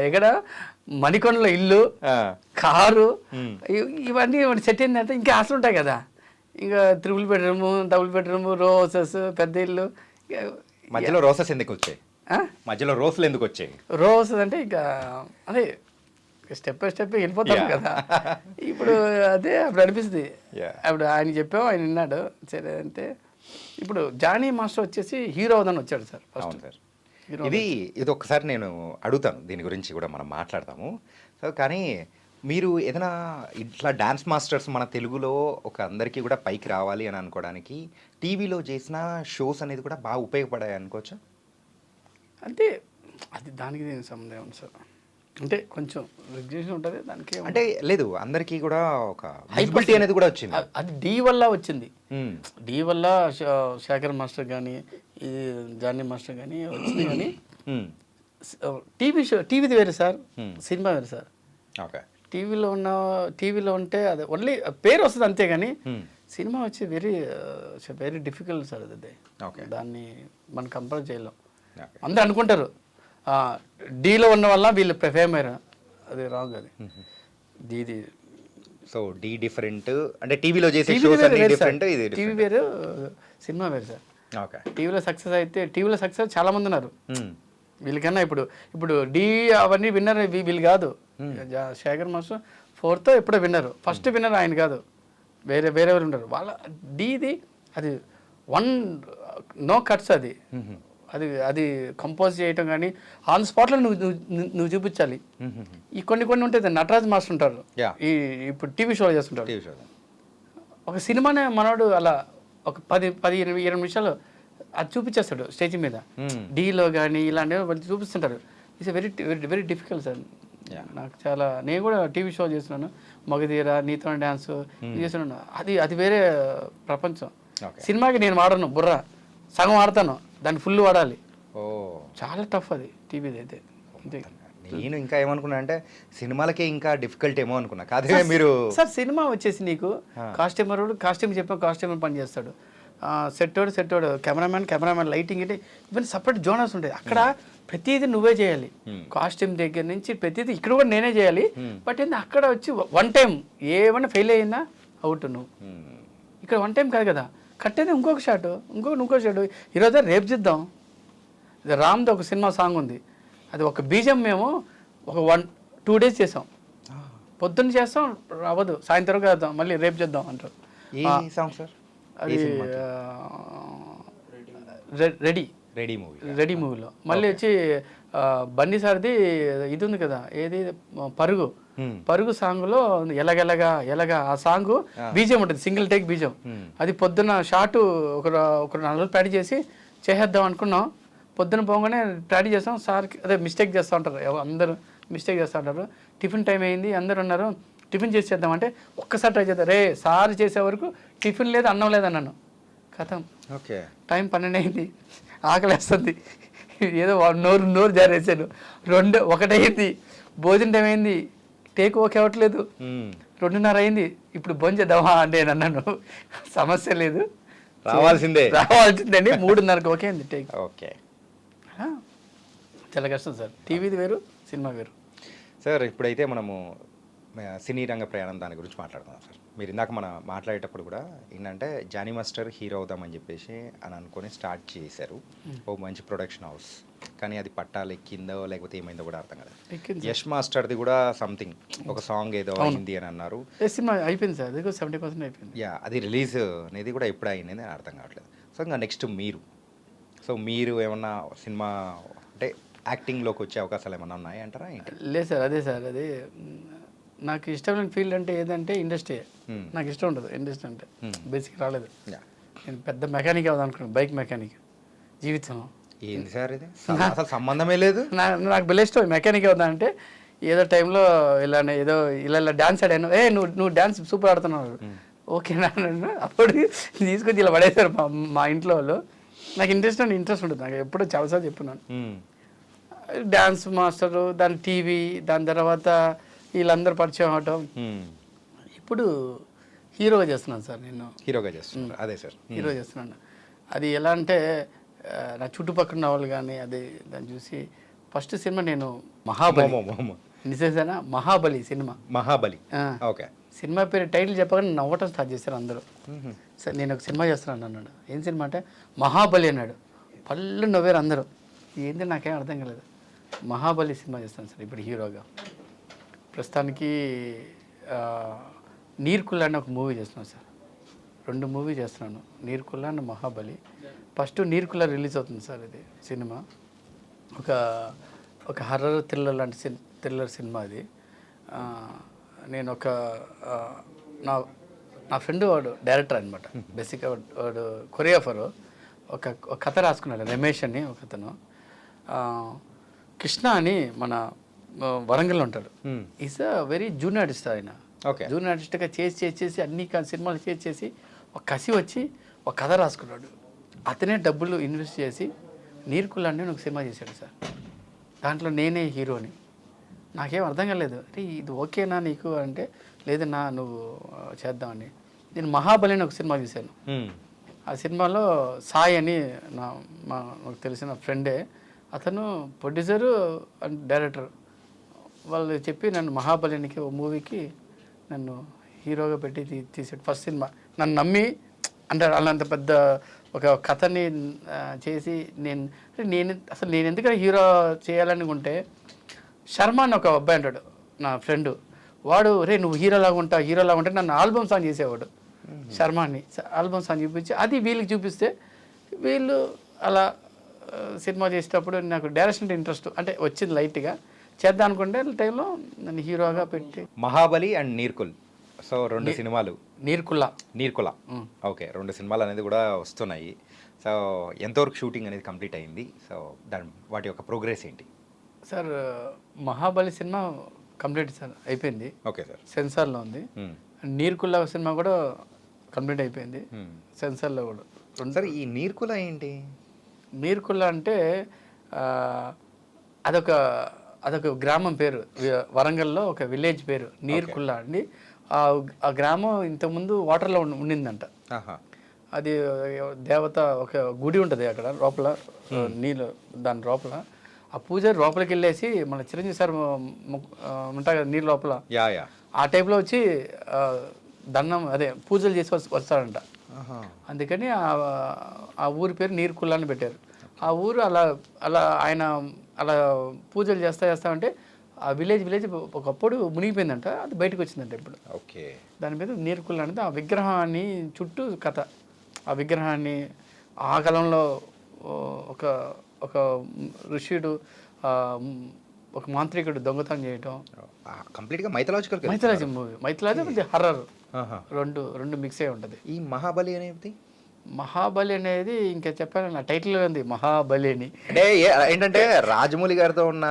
ఎక్కడ మణికొండలో ఇల్లు, కారు, ఇవన్నీ సెట్ అయిందంటే ఇంకా ఆశలు ఉంటాయి కదా. ఇంకా 3 బెడ్రూమ్, డబుల్ బెడ్రూమ్, రోసెస్, పెద్ద ఇల్లు. మధ్యలో రోసెస్ ఎందుకు వచ్చాయి? మధ్యలో రోసులు ఎందుకు వచ్చాయి? రోసెస్ అంటే ఇంకా అదే స్టెప్ బై స్టెప్ వెళ్ళిపోతాం కదా. ఇప్పుడు అదే అప్పుడు అనిపిస్తుంది. అప్పుడు ఆయన చెప్పాము, ఆయన విన్నాడు. సరే అంటే ఇప్పుడు జానీ మాస్టర్ వచ్చేసి హీరో అవుదని వచ్చాడు సార్ ఫస్ట్. సార్ ఇది ఒక్కసారి నేను అడుగుతాను, దీని గురించి కూడా మనం మాట్లాడతాము. సో కానీ మీరు ఏదైనా ఇట్లా డాన్స్ మాస్టర్స్ మన తెలుగులో ఒక అందరికీ కూడా పైకి రావాలి అని అనుకోవడానికి టీవీలో చేసిన షోస్ అనేది కూడా బాగా ఉపయోగపడాయి అనుకోవచ్చా? అంటే అది దానికి దీనికి సంబంధం ఉంది సార్. అంటే కొంచెం రిగ్రెషన్ ఉంటుంది దానికి. అంటే లేదు, అందరికీ కూడా ఒక విజిబిలిటీ అనేది కూడా వచ్చింది. అది డి వల్ల వచ్చింది. డి వల్ల శేఖర్ మాస్టర్ కానీ ఇది జానీ మాస్టర్ కానీ వచ్చింది. కానీ టీవీది వేరే సార్, సినిమా వేరే సార్. ఓకే, టీవీలో ఉంటే అది ఓన్లీ పేరు వస్తుంది అంతే, కానీ సినిమా వచ్చి వెరీ డిఫికల్ట్ సార్. అది దాన్ని మనం కంపేర్ చేయలేం. అందరూ అనుకుంటారు డీలో ఉన్న వల్ల వీళ్ళు ఫేమ్ అయ్యారు, అది రాంగ్. అది ఇది సో డి డిఫరెంట్ అంటే టీవీలో చేసే షోస్ అన్ని డిఫరెంట్, ఇది టీవీ వేరు సినిమా వేరు సార్. ఓకే, టీవీలో సక్సెస్ చాలా మంది ఉన్నారు వీళ్ళకన్నా. ఇప్పుడు డి అవన్నీ విన్నర్ వీళ్ళు కాదు. శేఖర్ మాస్టర్ 4th ఎప్పుడో విన్నర్, ఫస్ట్ విన్నర్ ఆయన కాదు, వేరెవరు ఉన్నారు. వాళ్ళ డీది అది నో కట్స్. అది కంపోజ్ చేయటం కానీ ఆన్ స్పాట్లో నువ్వు చూపించాలి. ఈ కొన్ని ఉంటాయి. నటరాజ్ మాస్టర్ ఉంటారు, ఇప్పుడు టీవీ షోలో చేస్తుంటారు. ఒక సినిమానే మనోడు అలా ఒక 10-20 నిమిషాలు అది చూపించేస్తాడు స్టేజ్ మీద. డీలో కానీ ఇలాంటివి వాళ్ళు చూపిస్తుంటారు. It's very very difficult sir. నాకు చాలా, నేను కూడా టీవీ షో చేస్తున్నాను, మగధీర, నీతో డ్యాన్స్ చేస్తున్నాను. అది వేరే ప్రపంచం. సినిమాకి నేను వాడను, బుర్ర సగం వాడతాను, దాన్ని ఫుల్ వాడాలి. చాలా టఫ్ అది టీవీది అయితే. నేను ఇంకా ఏమనుకున్నా అంటే సినిమాలకే ఇంకా డిఫికల్ట్ ఏమో అనుకున్నా. కాదే మీరు సార్ సినిమా వచ్చేసి నీకు కాస్ట్యూమ్ చెప్పిన కాస్ట్యూమ్ పని చేస్తాడు, సెట్టోడు కెమెరామెన్ లైటింగ్ అంటే ఇవన్నీ సపరేట్ జోనర్స్ ఉంటాయి. అక్కడ ప్రతిదీ నువ్వే చేయాలి, కాస్ట్యూమ్ దగ్గర నుంచి ప్రతిదీ. ఇక్కడ కూడా నేనే చేయాలి. బట్ ఏంది అక్కడ వచ్చి వన్ టైం ఏమన్నా ఫెయిల్ అయిందా అవుట్ నువ్వు. ఇక్కడ వన్ టైం కాదు కదా, కట్టేది ఇంకొక షాట్, ఇంకో షాట్. ఈరోజు రేపు చేద్దాం. రామ్ది ఒక సినిమా సాంగ్ ఉంది, అది ఒక బీజం మేము ఒక 1-2 days చేసాం. పొద్దున్న చేస్తాం, అవ్వదు, సాయంత్రం చేద్దాం, మళ్ళీ రేపు చేద్దాం అంటారు. అది రెడీ మూవీలో. మళ్ళీ వచ్చి బన్నీ సార్ది ఇది ఉంది కదా, ఏది పరుగు సాంగ్లో ఎలాగా ఆ సాంగ్ బీజం ఉంటుంది, సింగిల్ టేక్ బీజం. అది పొద్దున్న షార్ట్ ఒక 4 రోజులు ప్రాక్టీస్ చేసి చేసేద్దాం అనుకున్నాం. పొద్దున పోగానే ప్రాక్టీస్ చేస్తాం. సార్కి అదే మిస్టేక్ చేస్తూ ఉంటారు, అందరూ మిస్టేక్ చేస్తూ ఉంటారు. టిఫిన్ టైం అయింది, అందరు ఉన్నారు, టిఫిన్ చేసేద్దామంటే ఒక్కసారి ట్రై చేద్దాం. సార్ చేసే వరకు టిఫిన్ లేదు, అన్నం లేదు అన్నాను. కథం. ఓకే, టైం 12 అయింది, ఆకలి వేస్తుంది, ఏదో నోరు జారేసాను. 1 అయింది, భోజనం టైం అయింది, టేక్ ఓకే అవ్వట్లేదు. 2:30 అయింది, ఇప్పుడు భోజనం చేద్దామా అంటే నేను అన్నాను, సమస్య లేదు, రావాల్సిందండి. 3:30కి ఓకే అయింది టేక్. ఓకే, చాలా కష్టం సార్. టీవీది వేరు, సినిమా వేరు. సార్ ఇప్పుడైతే మనము సినీ రంగ ప్రయాణం దాని గురించి మాట్లాడుతున్నాం సార్. మీరు ఇందాక మనం మాట్లాడేటప్పుడు కూడా ఏంటంటే జానీ మాస్టర్ హీరో అవుదామని చెప్పేసి అని అనుకొని స్టార్ట్ చేశారు ఓ మంచి ప్రొడక్షన్ హౌస్, కానీ అది పట్టాలు ఎక్కిందో లేకపోతే ఏమైందో కూడా అర్థం కదా. ఎక్కింది యష్ మాస్టర్ది కూడా సంథింగ్ ఒక సాంగ్ ఏదో అయింది అని అన్నారు. సినిమా అయిపోయింది సార్, అది 70% అయిపోయింది. యా, అది రిలీజ్ అనేది కూడా ఎప్పుడు అయింది అని అర్థం కావట్లేదు. సో ఇంకా నెక్స్ట్ మీరు ఏమన్నా సినిమా అంటే యాక్టింగ్లోకి వచ్చే అవకాశాలు ఏమన్నా ఉన్నాయి అంటారా ఏంటి? లేదు సార్, అదే సార్, అది నాకు ఇష్టమైన ఫీల్డ్ అంటే ఏదంటే ఇండస్ట్రీ. నాకు ఇష్టం ఉండదు ఇండస్ట్రీ అంటే, బేసిక్ రాలేదు. నేను పెద్ద మెకానిక్ అవుదాం అనుకున్నాను, బైక్ మెకానిక్ జీవితంలో. ఏంది సార్ ఇది, అసలు సంబంధమే లేదు. నాకు భలే ఇష్టం మెకానిక్ అవుదా అంటే, ఏదో టైంలో ఇలానే ఏదో ఇలా డాన్స్ ఆడాను, నువ్వు డాన్స్ సూపర్ ఆడుతున్నావు, ఓకేనా అప్పుడు తీసుకొచ్చి ఇలా పడేశారు మా ఇంట్లో వాళ్ళు. నాకు ఇంట్రెస్ట్ ఉంటుంది, నాకు ఎప్పుడో చాలాసార్లు చెప్పున్నాను. డాన్స్ మాస్టరు, దాని టీవీ, దాని తర్వాత వీళ్ళందరూ పరిచయం అవటం. ఇప్పుడు హీరోగా చేస్తున్నాను సార్, నేను హీరోగా చేస్తున్నాను. అదే సార్, హీరో చేస్తున్నాను. అది ఎలా అంటే నా చుట్టుపక్కల ఉన్న వాళ్ళు కానీ అది దాన్ని చూసి ఫస్ట్ సినిమా నేను మహాబలి, నిజంగా Mahabali cinema. Mahabali, okay. Cinema పేరు టైటిల్ చెప్పగానే నవ్వటం స్టార్ట్ చేశారు అందరూ. సార్ నేను ఒక సినిమా చేస్తున్నాను అన్నాడు. ఏం సినిమా అంటే మహాబలి అన్నాడు. పళ్ళు నవ్వారు అందరూ. ఏంటి నాకేం అర్థం కాలేదు. మహాబలి సినిమా చేస్తాను సార్ ఇప్పుడు హీరోగా. ప్రస్తుతానికి నీర్కుల్లా అని ఒక మూవీ చేస్తున్నాను సార్. 2 మూవీ చేస్తున్నాను, నీర్కుల్లా అండ్ మహాబలి. ఫస్ట్ నీర్కుల్లా రిలీజ్ అవుతుంది సార్. ఇది సినిమా ఒక హర్రర్ థ్రిల్లర్ లాంటి థ్రిల్లర్ సినిమా అది. నేను నా ఫ్రెండ్ వాడు డైరెక్టర్ అనమాట. బేసిక్గా వాడు కొరియోగ్రాఫరు. ఒక కథ రాసుకున్నాడు, రమేష్ అని ఒక అతను. కృష్ణ అని మన వరంగల్లో ఉంటాడు. Is a very junior artist. ఆయన జూనియర్ ఆర్టిస్ట్గా చేసి అన్ని సినిమాలు చేసి ఒక కసి వచ్చి ఒక కథ రాసుకున్నాడు. అతనే డబ్బులు ఇన్వెస్ట్ చేసి నీర్కుల్లాన్ని ఒక సినిమా చేశాడు సార్. దాంట్లో నేనే హీరోని. నాకేం అర్థం కాలేదు. అంటే ఇది ఓకేనా నీకు అంటే, లేదన్నా నువ్వు చేద్దామని. నేను మహాబలి అని ఒక సినిమా చూశాను. ఆ సినిమాలో సాయి అని నాకు తెలిసిన ఫ్రెండే, అతను ప్రొడ్యూసరు అండ్ డైరెక్టర్. వాళ్ళు చెప్పి నన్ను మహాబలినికి ఓ మూవీకి నన్ను హీరోగా పెట్టి తీసాడు ఫస్ట్ సినిమా. నన్ను నమ్మి అంటే అలాంత పెద్ద ఒక కథని చేసి నేను ఎందుకంటే హీరో చేయాలనుకుంటే, శర్మ అని ఒక అబ్బాయి అంటాడు నా ఫ్రెండ్. వాడు నువ్వు హీరోలాగా ఉంటా నన్ను ఆల్బమ్ సాంగ్ చేసేవాడు. శర్మాని ఆల్బమ్ సాంగ్ చూపించి అది వీళ్ళకి చూపిస్తే వీళ్ళు అలా సినిమా చేసేటప్పుడు నాకు డైరెక్షన్ ఇంట్రెస్ట్ అంటే వచ్చింది లైట్గా. చేద్దాం అనుకుంటే టైంలో నన్ను హీరోగా పెట్టి మహాబలి అండ్ నీర్కుల్. సో 2 సినిమాలు. నీర్కుల ఓకే, 2 సినిమాలు అనేది కూడా వస్తున్నాయి. సో ఎంతవరకు షూటింగ్ అనేది కంప్లీట్ అయింది? సో వాటి యొక్క ప్రోగ్రెస్ ఏంటి sir? Mahabali cinema complete sir అయిపోయింది. ఓకే సార్, సెన్సార్లో ఉంది. నీర్కుల్లా సినిమా కూడా కంప్లీట్ అయిపోయింది, సెన్సార్లో కూడా. సార్ ఈ నీర్కుల ఏంటి? నీర్కుల్లా అంటే అదొక గ్రామం పేరు, వరంగల్లో ఒక విలేజ్ పేరు నీర్కుల్లా అండి. ఆ గ్రామం ఇంతకుముందు వాటర్లో ఉండిందంట. అది దేవత ఒక గుడి ఉంటుంది అక్కడ లోపల, నీళ్ళు దాని లోపల. ఆ పూజారి లోపలికి వెళ్ళేసి మన చిరంజీవి సార్ ఉంటాయి కదా నీళ్ళ లోపల, ఆ టైప్లో వచ్చి దండం పూజలు చేసి వస్తాడంట. అందుకని ఆ ఊరి పేరు నీర్కుల్లా అని పెట్టారు. ఆ ఊరు అలా ఆయన అలా పూజలు చేస్తామంటే ఆ విలేజ్ ఒకప్పుడు మునిగిపోయిందంట, అది బయటకు వచ్చిందంట ఇప్పుడు. ఓకే, దాని మీద నీర్కుల్లా అనేది ఆ విగ్రహాన్ని చుట్టూ కథ. ఆ విగ్రహాన్ని ఆ కాలంలో ఒక ఋషుడు, ఒక మాంత్రికుడు దొంగతనం చేయటం. కంప్లీట్గా మైథలాజీ మూవీ. మైథలాజీ హర్రర్ రెండు మిక్స్ అయి ఉంటుంది. ఈ మహాబలి అనేది ఇంకా చెప్పాను, నా టైటిల్ ఉంది మహాబలి అని. అంటే ఏంటంటే రాజమౌళి గారితో ఉన్న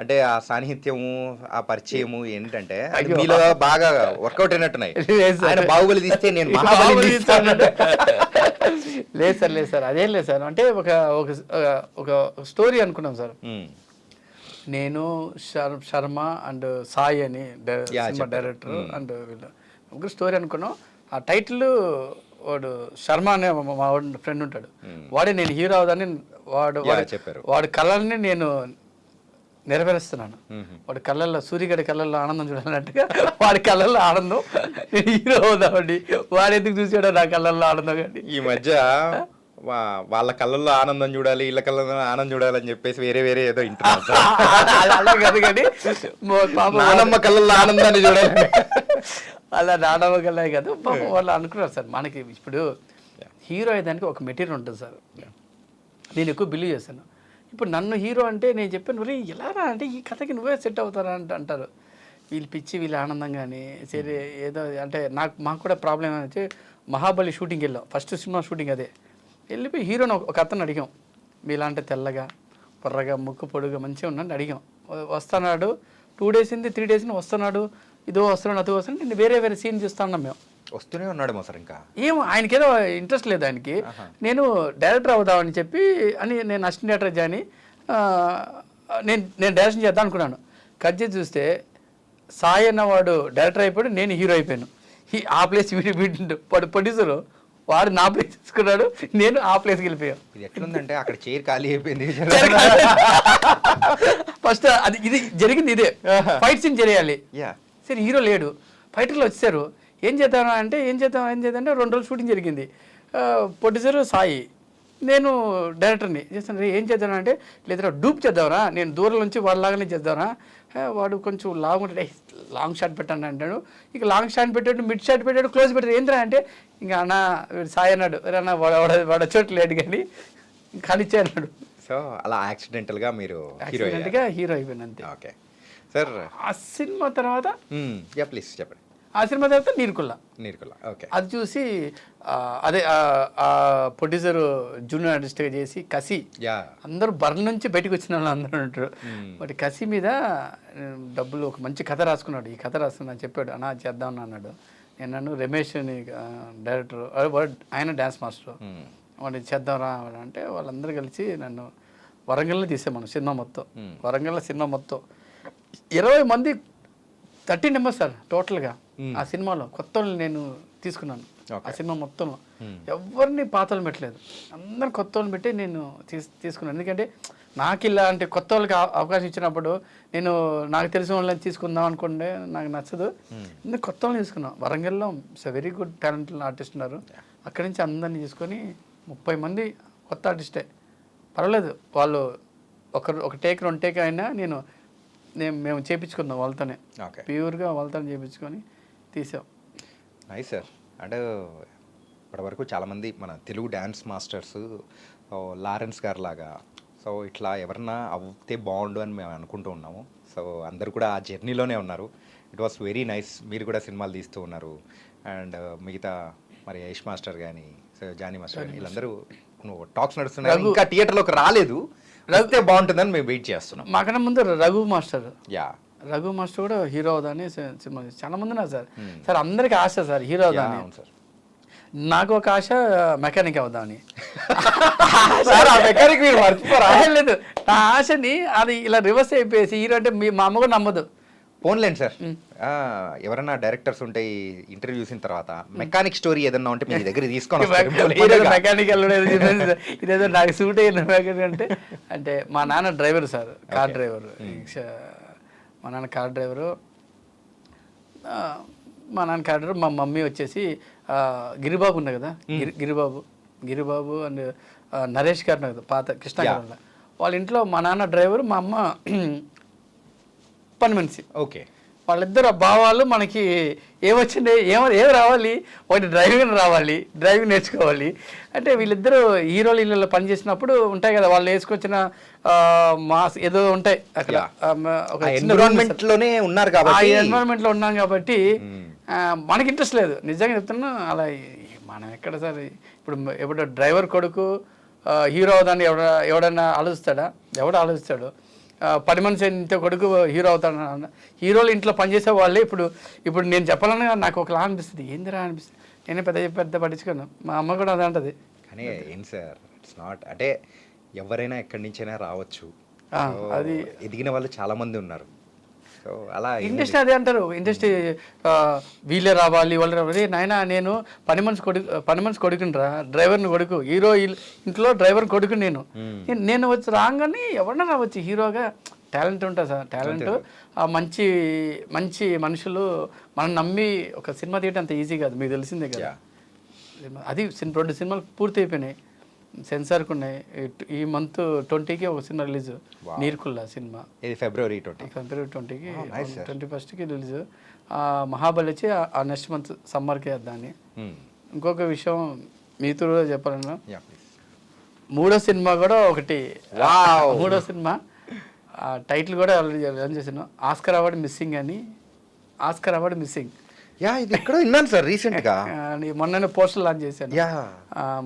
అంటే ఆ సాన్నిహిత్యము, ఆ పరిచయము ఏంటంటే మీలో బాగా వర్కౌట్ అయినట్టున్నాయి. బాహుబలి తీస్తే నేను మహాబలి తీస్తాను. లేదు సార్ అదేం లేదు సార్. అంటే ఒక స్టోరీ అనుకున్నాం సార్. నేను శర్మ అండ్ సాయి అని సినిమా డైరెక్టర్ అండ్ వీళ్ళు ఒక స్టోరీ అనుకున్నాం. ఆ టైటిల్ వాడు శర్మ అనే మా ఫ్రెండ్ ఉంటాడు, వాడే నేను హీరో అవుదాన్ని వాడు కళల్ని నెరవేరుస్తున్నాను. వాడి కళ్ళల్లో సూర్యగడి కళ్ళల్లో ఆనందం చూడాలన్నట్టుగా వాడి కళ్ళల్లో ఆనందం, నేను హీరో అవుదామండి. వాడు ఎందుకు చూసాడో నా కళ్ళల్లో ఆనందం. కానీ ఈ మధ్య వాళ్ళ కళ్ళల్లో ఆనందం చూడాలి, వీళ్ళ కళ్ళల్లో ఆనందం చూడాలని చెప్పేసి వేరే వేరే ఏదో ఇంటర్ అలా కాదు కానీ నానమ్మ కళ్ళల్లో ఆనందాన్ని చూడాలి. అలా నానమ్మ కళ్ళే కాదు, పాపం వాళ్ళు అనుకున్నారు సార్. మనకి ఇప్పుడు హీరో అయ్యేదానికి ఒక మెటీరియల్ ఉంటుంది సార్. నేను ఎక్కువ బిలీవ్ చేశాను. ఇప్పుడు నన్ను హీరో అంటే నేను చెప్పాను, మరి ఎలా రా అంటే ఈ కథకి నువ్వే సెట్ అవుతారా అంటే అంటారు. వీళ్ళు పిచ్చి, వీళ్ళు ఆనందం కానీ సరే ఏదో అంటే మాకు కూడా ప్రాబ్లం ఏమైతే మహాబలి షూటింగ్కి వెళ్ళాం. ఫస్ట్ సినిమా షూటింగ్ అదే. వెళ్ళిపోయి హీరోని ఒక అతను అడిగాం, మీలాంటి తెల్లగా పొర్రగా ముక్కు పొడుగా మంచిగా ఉన్నాను అడిగాం. వస్తున్నాడు 2 days అయింది, 3 days వస్తున్నాడు, ఇదో వస్తున్నాడు అదో వస్తున్నాడు. నేను వేరే వేరే సీన్ చూస్తున్నాం. మేము వస్తూనే ఉన్నాడు సార్. ఇంకా ఏమో ఆయనకి ఏదో ఇంట్రెస్ట్ లేదు ఆయనకి. నేను డైరెక్టర్ అవుదామని చెప్పి నేను అసిస్టెంట్ డైరెక్టర్ జాయిన్ నేను డైరెక్షన్ చేద్దాం అనుకున్నాను. కట్ చేసి చూస్తే సాయి అన్నవాడు డైరెక్టర్ అయిపోయాడు, నేను హీరో అయిపోయాను. ఆ ప్లేస్ ప్రొడ్యూసరు వాడు నా ప్లేస్ తీసుకున్నాడు, నేను ఆ ప్లేస్కి వెళ్ళిపోయాను. ఇది ఎట్లుందంటే అక్కడ చైర్ ఖాళీ అయిపోయింది. ఫస్ట్ ఇది జరిగింది ఇదే. ఫైట్ సీన్ చేయాలి సరే, హీరో లేడు, ఫైటర్లు వచ్చారు. ఏం చేద్దాం అంటే 2 రోజులు షూటింగ్ జరిగింది. ప్రొడ్యూసర్ సాయి, నేను డైరెక్టర్ని చేస్తాను. ఏం చేద్దాం అంటే లేదా డూప్ చేద్దామరా, నేను దూరం నుంచి వాళ్ళలాగానే చేద్దామరా. వాడు కొంచెం లాంగ్ ఉంటాడు, లాంగ్ షాట్ పెట్టండి అంటాడు. ఇక లాంగ్ షాట్ పెట్టాడు, మిడ్ షాట్ పెట్టాడు, క్లోజ్ పెట్టాడు. ఏంద్రా అంటే ఇంకా అన్న సాయి అన్నాడు, అన్న వాడు చోటు లేడు కానీ కానిచ్చే అన్నాడు. సో అలా యాక్సిడెంటల్గా మీరు హీరో అయిపోయింది అంతే. Okay sir. ఆ సినిమా తర్వాత ప్లీజ్ చెప్పండి. ఆ సినిమా తర్వాత నీరుకుల్లా. ఓకే. అది చూసి అదే ప్రొడ్యూసర్ జూనియర్ ఆర్టిస్ట్గా చేసి కసి, అందరూ బర్న్ నుంచి బయటకు వచ్చిన వాళ్ళు అందరూ ఉంటారు. బట్ కసి మీద డబ్బులు ఒక మంచి కథ రాసుకున్నాడు. ఈ కథ రాసుకున్నా చెప్పాడు, అన్నా చేద్దామని అన్నాడు. నేను రమేష్ అని డైరెక్టర్, ఆయన డ్యాన్స్ మాస్టర్, వాడిని చేద్దాం రా అంటే వాళ్ళందరూ కలిసి నన్ను వరంగల్లో తీసాం. మనం సినిమా మొత్తం వరంగల్లో సినిమా మొత్తం 20 మంది 13 members సార్ టోటల్గా. ఆ సినిమాలో కొత్త వాళ్ళని నేను తీసుకున్నాను. ఆ సినిమా మొత్తం ఎవరిని పాతలు పెట్టలేదు, అందరు కొత్త వాళ్ళని పెట్టి నేను తీసుకున్నాను. ఎందుకంటే నాకు ఇలాంటి కొత్త వాళ్ళకి అవకాశం ఇచ్చినప్పుడు నేను నాకు తెలిసిన వాళ్ళని తీసుకుందాం అనుకుంటే నాకు నచ్చదు. ఎందుకు కొత్త వాళ్ళని తీసుకున్నాం. వరంగల్లో వెరీ గుడ్ టాలెంట్ ఆర్టిస్ట్ ఉన్నారు. అక్కడి నుంచి అందరినీ తీసుకొని 30 మంది కొత్త ఆర్టిస్టే. పర్వాలేదు, వాళ్ళు ఒక టేక్ 2 టేక్ అయినా మేము చేయించుకున్నాం వాళ్ళతోనే, ప్యూర్గా వాళ్ళతోనే చేయించుకొని తీసాం. Nice sir. అంటే ఇప్పటివరకు చాలామంది మన తెలుగు డ్యాన్స్ మాస్టర్స్ లారెన్స్ గారు లాగా సో ఇట్లా ఎవరన్నా అవుతే బాగుండు అని మేము అనుకుంటూ ఉన్నాము. సో అందరు కూడా ఆ జర్నీలోనే ఉన్నారు. It was very nice. మీరు కూడా సినిమాలు తీస్తూ ఉన్నారు. అండ్ మిగతా మరి యష్ మాస్టర్ కానీ జానీ మాస్టర్ కానీ వీళ్ళందరూ టాక్స్ నడుస్తున్నారు. ఇంకా థియేటర్లోకి రాలేదు, రఘుతే బాగుంటుందని మేము వెయిట్ చేస్తున్నాం. మాకన్నా ముందు రఘు మాస్టర్ కూడా హీరో అవుదాని సినిమా చాలా మంది ఉన్నారు సార్. సార్ అందరికి ఆశ సార్ హీరో అవుదాని. సార్ నాకు ఒక ఆశ మెకానిక్ అవుదామని. మెకానిక్ మీరు మర్చిపోరా? లేదు, నా ఆశని అది ఇలా రివర్స్ అయిపోయేసి హీరో అంటే మా అమ్మ కూడా నమ్మదు. పోన్లేండి సార్, ఎవరైనా డైరెక్టర్స్ ఉంటే ఇంటర్వ్యూ చూసిన తర్వాత మెకానిక్ స్టోరీ ఏదన్నా ఉంటే మీ దగ్గర తీసుకొని మెకానిక్ ఇదేదో నాకు సూట్ అయిన మెకానిక్ అంటే మా నాన్న డ్రైవర్ సార్, కార్ డ్రైవర్. మా నాన్న కార్ డ్రైవరు, మా మమ్మీ వచ్చేసి గిరిబాబు ఉంది కదా, గిరిబాబు అండ్ నరేష్ గారు కదా పాత కృష్ణ గారు. వాళ్ళ ఇంట్లో మా నాన్న డ్రైవర్, మా అమ్మ పని మనిషి. ఓకే. వాళ్ళిద్దరు భావాలు మనకి ఏమొచ్చింది, ఏమి రావాలి, ఒకటి డ్రైవింగ్ రావాలి, డ్రైవింగ్ నేర్చుకోవాలి. అంటే వీళ్ళిద్దరూ హీరోలు ఇళ్ళలో పనిచేసినప్పుడు ఉంటాయి కదా, వాళ్ళు వేసుకొచ్చిన మాస్ ఏదో ఉంటాయి అక్కడ. ఒక ఎన్విరాన్మెంట్లోనే ఉన్నారు కాబట్టి, ఎన్విరాన్మెంట్లో ఉన్నాం కాబట్టి మనకి ఇంట్రెస్ట్ లేదు. నిజంగా చెప్తున్నా, అలా మనం ఎక్కడ సార్ ఇప్పుడు డ్రైవర్ కొడుకు హీరో అవుదాన్ని ఎవడన్నా ఆలోచిస్తాడా? ఎవడు ఆలోచిస్తాడు? పని మనిషి ఇంత కొడుకు హీరో అవుతాడు. హీరోలు ఇంట్లో పనిచేసే వాళ్ళే ఇప్పుడు నేను చెప్పాలని నాకు ఒకలా అనిపిస్తుంది, ఏందిరా అనిపిస్తుంది. నేనే పెద్ద పట్టించుకోను, మా అమ్మ కూడా అదే అంటది. కానీ ఏం సార్, ఇట్స్ నాట్ అంటే ఎవరైనా ఎక్కడి నుంచైనా రావచ్చు. అది ఎదిగిన వాళ్ళు చాలా మంది ఉన్నారు. సో అలా ఇండస్ట్రీ అదే అంటారు. ఇండస్ట్రీ వీళ్ళే రావాలి, వాళ్ళు రావాలి. నాయన నేను పని మనిషి కొడుకునిరా, డ్రైవర్ని కొడుకు. హీరో ఇంట్లో డ్రైవర్ కొడుకు. నేను వచ్చి రాగానే ఎవరన్నా రావచ్చు హీరోగా. టాలెంట్ ఉంటుంది సార్, టాలెంట్ మంచి మంచి మనుషులు మనం నమ్మి ఒక సినిమా తీయడం అంత ఈజీ కాదు, మీకు తెలిసిందే కదా. అది 2 సినిమాలు పూర్తి అయిపోయినాయి, సెన్సార్కి ఉన్నాయి. ఈ మంత్ 20కి ఒక సినిమా రిలీజ్, నీర్కుల్లా సినిమా. ఇది ఫిబ్రవరి 20కి 21కి రిలీజ్. మహాబలి వచ్చి ఆ నెక్స్ట్ మంత్ సమ్మర్కి వేద్దాన్ని. ఇంకొక విషయం మీతో కూడా చెప్పాలన్నా, మూడో సినిమా కూడా ఒకటి, మూడో సినిమా టైటిల్ కూడా రన్ చేశాను, ఆస్కర్ అవార్డు మిస్సింగ్ అని. ఆస్కర్ అవార్డు మిస్సింగ్ ఇది ఎక్కడో విన్నాను సార్ రీసెంట్గా. మొన్న పోస్టర్ లాంచ్ చేశాను,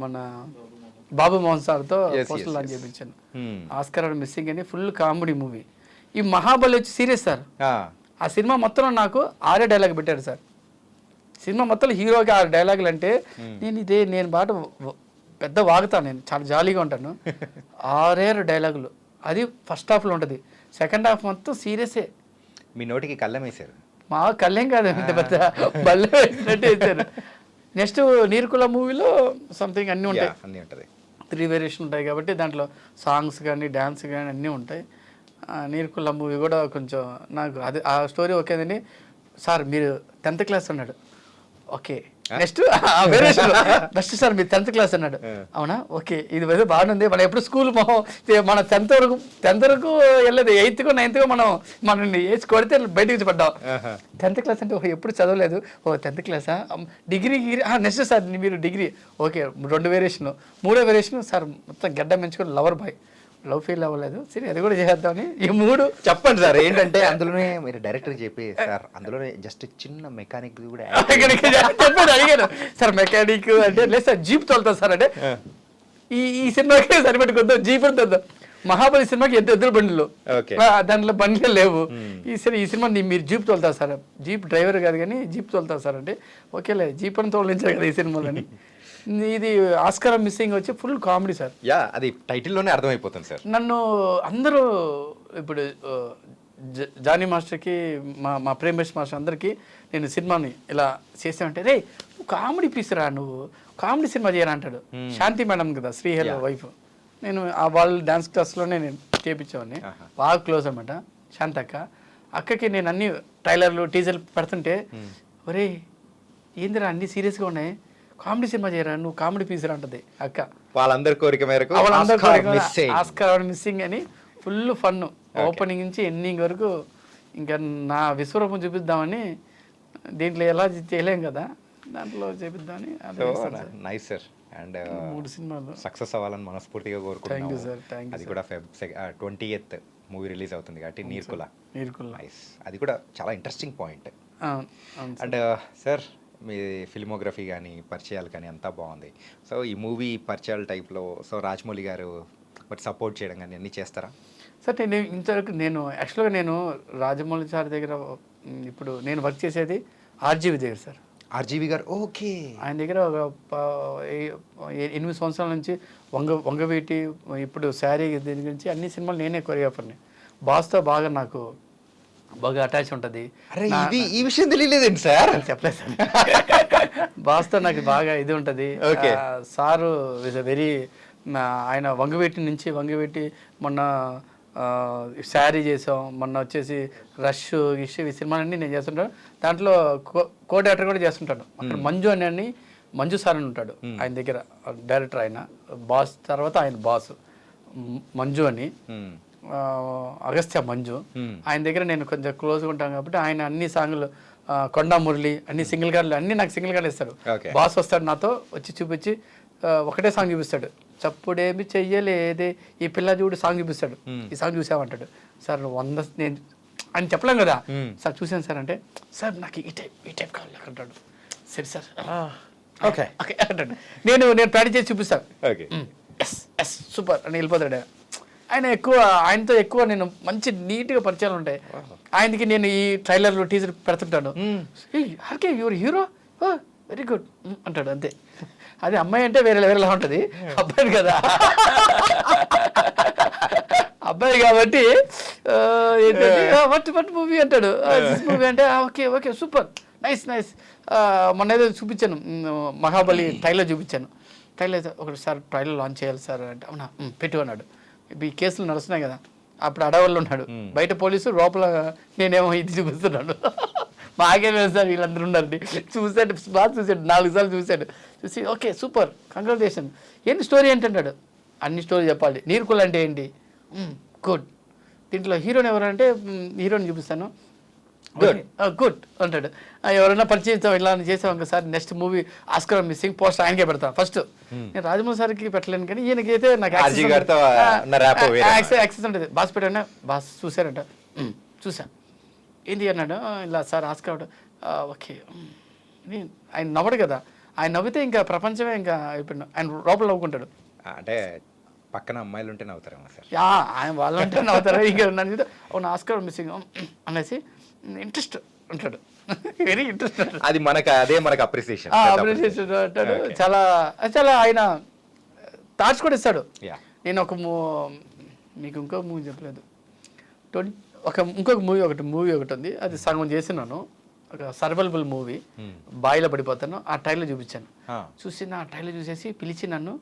మన బాబు మోహన్ సార్తో పోస్టర్ లాంచ్ చేయించాను. ఆస్కర్ అవార్డు మిస్సింగ్ అని ఫుల్ కామెడీ మూవీ. ఈ మహాబలి వచ్చి సీరియస్ సార్. ఆ సినిమా మొత్తంలో నాకు 6 డైలాగ్ పెట్టారు సార్. సినిమా మొత్తం హీరోకి 6 డైలాగులు అంటే నేను బాట పెద్ద వాగుతాను, నేను చాలా జాలీగా ఉంటాను. 6 డైలాగులు, అది ఫస్ట్ హాఫ్లో ఉంటుంది, సెకండ్ హాఫ్ మొత్తం సీరియసే. మీ నోటికి కళ్ళం వేశారు. మా కళ్ళేం కాదు, ఇంత పెద్ద బల్ల వేసినట్టు వేశారు. నెక్స్ట్ నీర్కుల మూవీలో సంథింగ్ అన్నీ ఉంటాయి, 3 వేరియేషన్ ఉంటాయి కాబట్టి దాంట్లో సాంగ్స్ కానీ డ్యాన్స్ కానీ అన్నీ ఉంటాయి. నీర్కుల మూవీ కూడా కొంచెం నాకు అది ఆ స్టోరీ ఓకేదని. సార్ మీరు 10th క్లాస్ అన్నాడు, okay. Next variation best sir మీరు 10th క్లాస్ అన్నాడు, అవునా ఓకే ఇది బాగుంది. మనం ఎప్పుడు స్కూల్ మన 10th వరకు వెళ్ళలేదు, 8th 9th మనల్ని వేసి కొడితే బయటకు పడ్డాం. 10th క్లాస్ అంటే ఎప్పుడు చదవలేదు, 10th క్లాసా, డిగ్రీ నెక్స్ట్ సార్ మీరు డిగ్రీ, ఓకే 2 వేరియేషన్. 3వ వేరియేషన్ సార్ మొత్తం గడ్డ పెంచుకొని లవర్ బాయ్, లవ్ ఫీల్ అవ్వలేదు, సరే అది కూడా చేద్దామని. ఈ 3 చెప్పండి సార్. ఏంటంటే అందులోనే మీరు డైరెక్టర్ చెప్పి సార్ అందులోనే జస్ట్ చిన్న మెకానిక్ కూడా చెప్పేది అడిగాను సార్. మెకానిక్ అంటే లేదు సార్, జీప్ తోలుతా సార్ అంటే ఈ సినిమాకి సరిపెట్టుకుందాం, జీప్ తోలుతాం. మహాబలి సినిమాకి ఎద్దుల బండ్లు, దాంట్లో బండ్లు లేవు. ఈ సినిమా మీరు జీప్ తోలుతారు సార్, జీప్ డ్రైవర్ కాదు కానీ జీప్ తోలుతారు సార్ అంటే, ఓకేలే జీప్ అని తోలించారు కదా ఈ సినిమాలని. ఇది ఆస్కార్ మిస్సింగ్ వచ్చి ఫుల్ కామెడీ సార్. అది టైటిల్లోనే అర్థమైపోతుంది సార్. నన్ను అందరూ ఇప్పుడు జానీ మాస్టర్కి మా ప్రేమేష్ మాస్టర్ అందరికీ నేను సినిమాని ఇలా చేసామంటే, రే నువ్వు కామెడీ పీస్ రా, నువ్వు కామెడీ సినిమా చేయరా అంటాడు. శాంతి మేడం కదా శ్రీహరి వైఫ్, నేను వాళ్ళ డ్యాన్స్ క్లాస్లోనే నేను చేయించేవాడిని, బాగా క్లోజ్ అనమాట శాంతక్క. అక్కకి నేను అన్ని ట్రైలర్లు టీజర్లు పెడుతుంటే, ఒరే ఏందిరా అన్నీ సీరియస్గా ఉన్నాయి, కామెడీ సినిమా చేయరా నువ్వు, కామెడీ పీసరా అంటది అక్క. వాళ్ళందరి కోరిక మేరకు ఆస్కార్ మిస్సింగ్ అని ఫుల్ ఫన్, ఓపెనింగ్ నుంచి ఎండింగ్ వరకు. ఇంకా నా విశ్వరూపం చూపిద్దామని, దీంట్లో ఎలా చేయలేం కదా, దాంట్లో చేపిద్దామని. Nice sir. అండ్ 3 సినిమాలు సక్సెస్ అవ్వాలని మనస్ఫూర్తిగా కోరుకుంటున్నాను. అది కూడా 20th మూవీ రిలీజ్ అవుతుంది కాబట్టి నీర్కుల. నైస్, అది కూడా చాలా interesting point. And sir me filmography కానీ పరిచయాలు కానీ అంతా బాగుంది. సో ఈ మూవీ పరిచయాల టైప్లో సో రాజమౌళి గారు మరి సపోర్ట్ చేయడం కానీ అన్నీ చేస్తారా సార్? నేను ఇంతవరకు యాక్చువల్గా నేను రాజమౌళి సార్ దగ్గర ఇప్పుడు నేను వర్క్ చేసేది ఆర్జీవి దగ్గర సార్. ఆర్జీవి గారు, ఓకే. ఆయన దగ్గర ఒక 8 సంవత్సరాల నుంచి వంగవీటి, ఇప్పుడు శారీ దీని గురించి అన్ని సినిమాలు నేనే కొరియోగ్రాఫర్ని. బాస్తో బాగా నాకు బాగా అటాచ్ ఉంటుంది. ఈ విషయం తెలియలేదండి సార్. చెప్పలేదు సార్. బాస్తో నాకు బాగా ఇది ఉంటుంది. సారు ఇస్ అ వెరీ, ఆయన వంగవీటి మొన్న శారీ చేసాం, మొన్న వచ్చేసి రష్ గిష్ ఈ సినిమాలన్నీ నేను చేస్తుంటాను. దాంట్లో కో డైరెక్టర్ కూడా చేస్తుంటాను. అక్కడ మంజు సార్ అని ఉంటాడు ఆయన దగ్గర డైరెక్టర్. ఆయన బాస్ తర్వాత ఆయన బాస్ మంజు అని, అగస్త్య మంజు. ఆయన దగ్గర నేను కొంచెం క్లోజ్గా ఉంటాను కాబట్టి ఆయన అన్ని సాంగ్లు, కొండా మురళి అన్ని సింగిల్ గార్లు అన్నీ నాకు సింగిల్ గార్లు ఇస్తారు. బాస్ వస్తాడు నాతో వచ్చి చూపించి ఒకటే సాంగ్ చూపిస్తాడు, చప్పుడేమి చెయ్యలేదే ఈ పిల్ల చూడు సాంగ్ చూపిస్తాడు, ఈ సాంగ్ చూసామంటాడు. సార్ 100 నేను అని చెప్పలేం కదా, సార్ చూసాను సార్ అంటే, సార్ నాకు ఈ టైప్ కావాలి అంటాడు. సరే సార్ ఓకే ఓకే అంటాడు. నేను ప్రాక్టీస్ చేసి చూపిస్తాను, ఎస్ ఎస్ సూపర్ అని వెళ్ళిపోతాడు. ఆయనతో ఎక్కువ నేను మంచి నీట్గా పరిచయాలు ఉంటాయి. ఆయనకి నేను ఈ ట్రైలర్లు టీజర్ పెడుతుంటాను. హర్కే యువర్ హీరో, వెరీ గుడ్ అంటాడు అంతే. అది అమ్మాయి అంటే వేరేలా ఉంటుంది, అబ్బాయి కదా, అబ్బాయి కాబట్టి ఏంటంటే మూవీ అంటాడు. మూవీ అంటే okay okay super nice nice. మొన్న ఏదో చూపించాను, మహాబలి ట్రైలర్ చూపించాను. ట్రైలర్ ఒకటి సార్ ట్రైలర్ లాంచ్ చేయాలి సార్ అంటే, అవునా పెట్టు అన్నాడు. ఈ కేసులు నడుస్తున్నాయి కదా, అప్పుడు అడవుల్లో ఉన్నాడు, బయట పోలీసు, లోపల నేనేమో ఇది చూపిస్తున్నాడు. మాకే లేదు సార్, వీళ్ళందరూ ఉన్నారండి. చూశాడు, బాగా చూశాడు, 4 సార్లు చూశాడు. చూసి ఓకే సూపర్ కంగ్రాచులేషన్, ఏంటి స్టోరీ ఏంటంటాడు. అన్ని స్టోరీ చెప్పాలి. నీరుకులు అంటే ఏంటి, గుడ్. దీంట్లో హీరోని ఎవరంటే హీరోని చూపిస్తాను, గుడ్ అంటాడు. ఎవరైనా పరిచయం ఇలా చేసాం ఒకసారి, next movie Oscar missing post ఆయనకే పెడతాను ఫస్ట్. నేను రాజమౌళి సార్కి పెట్టలేను కానీ ఈయనకైతే నాకు యాక్సెస్ ఉంటుంది. బాస్ పెట్టాను, బాస్ చూశారంట, చూసా ఏంటి అన్నాడు. ఇలా సార్ ఆస్కర్ ఓకే. ఆయన నవ్వడు కదా, ఆయన నవ్వితే ఇంకా ప్రపంచమే ఇంకా అయిపోయినా, ఆయన లోపల నవ్వుకుంటాడు. అంటే పక్కన అమ్మాయిలు ఉంటే నవ్వుతారేమో సార్. ఆయన వాళ్ళు ఉంటే నవ్వుతారు. ఇంకా నన్ను అవును ఆస్కర్ మిస్సింగ్ అనేసి ఇంట్రెస్ట్ అంటాడు, వెరీ ఇంట్రెస్ట్. అది అదే మనకు అప్రిసియేషన్ అంటాడు. చాలా చాలా ఆయన థాట్స్ కూడా ఇస్తాడు. నేను మీకు ఇంకో మూవీ చెప్పలేదు, ఇంకొక మూవీ ఒకటి ఉంది, అది సగం చేసినాను, ఒక సర్వైవల్ మూవీ, బాయిలో పడిపోతాను. ఆ ట్రైలర్ చూపించాను. చూసి ఆ ట్రైలర్ చూసేసి పిలిచి నన్ను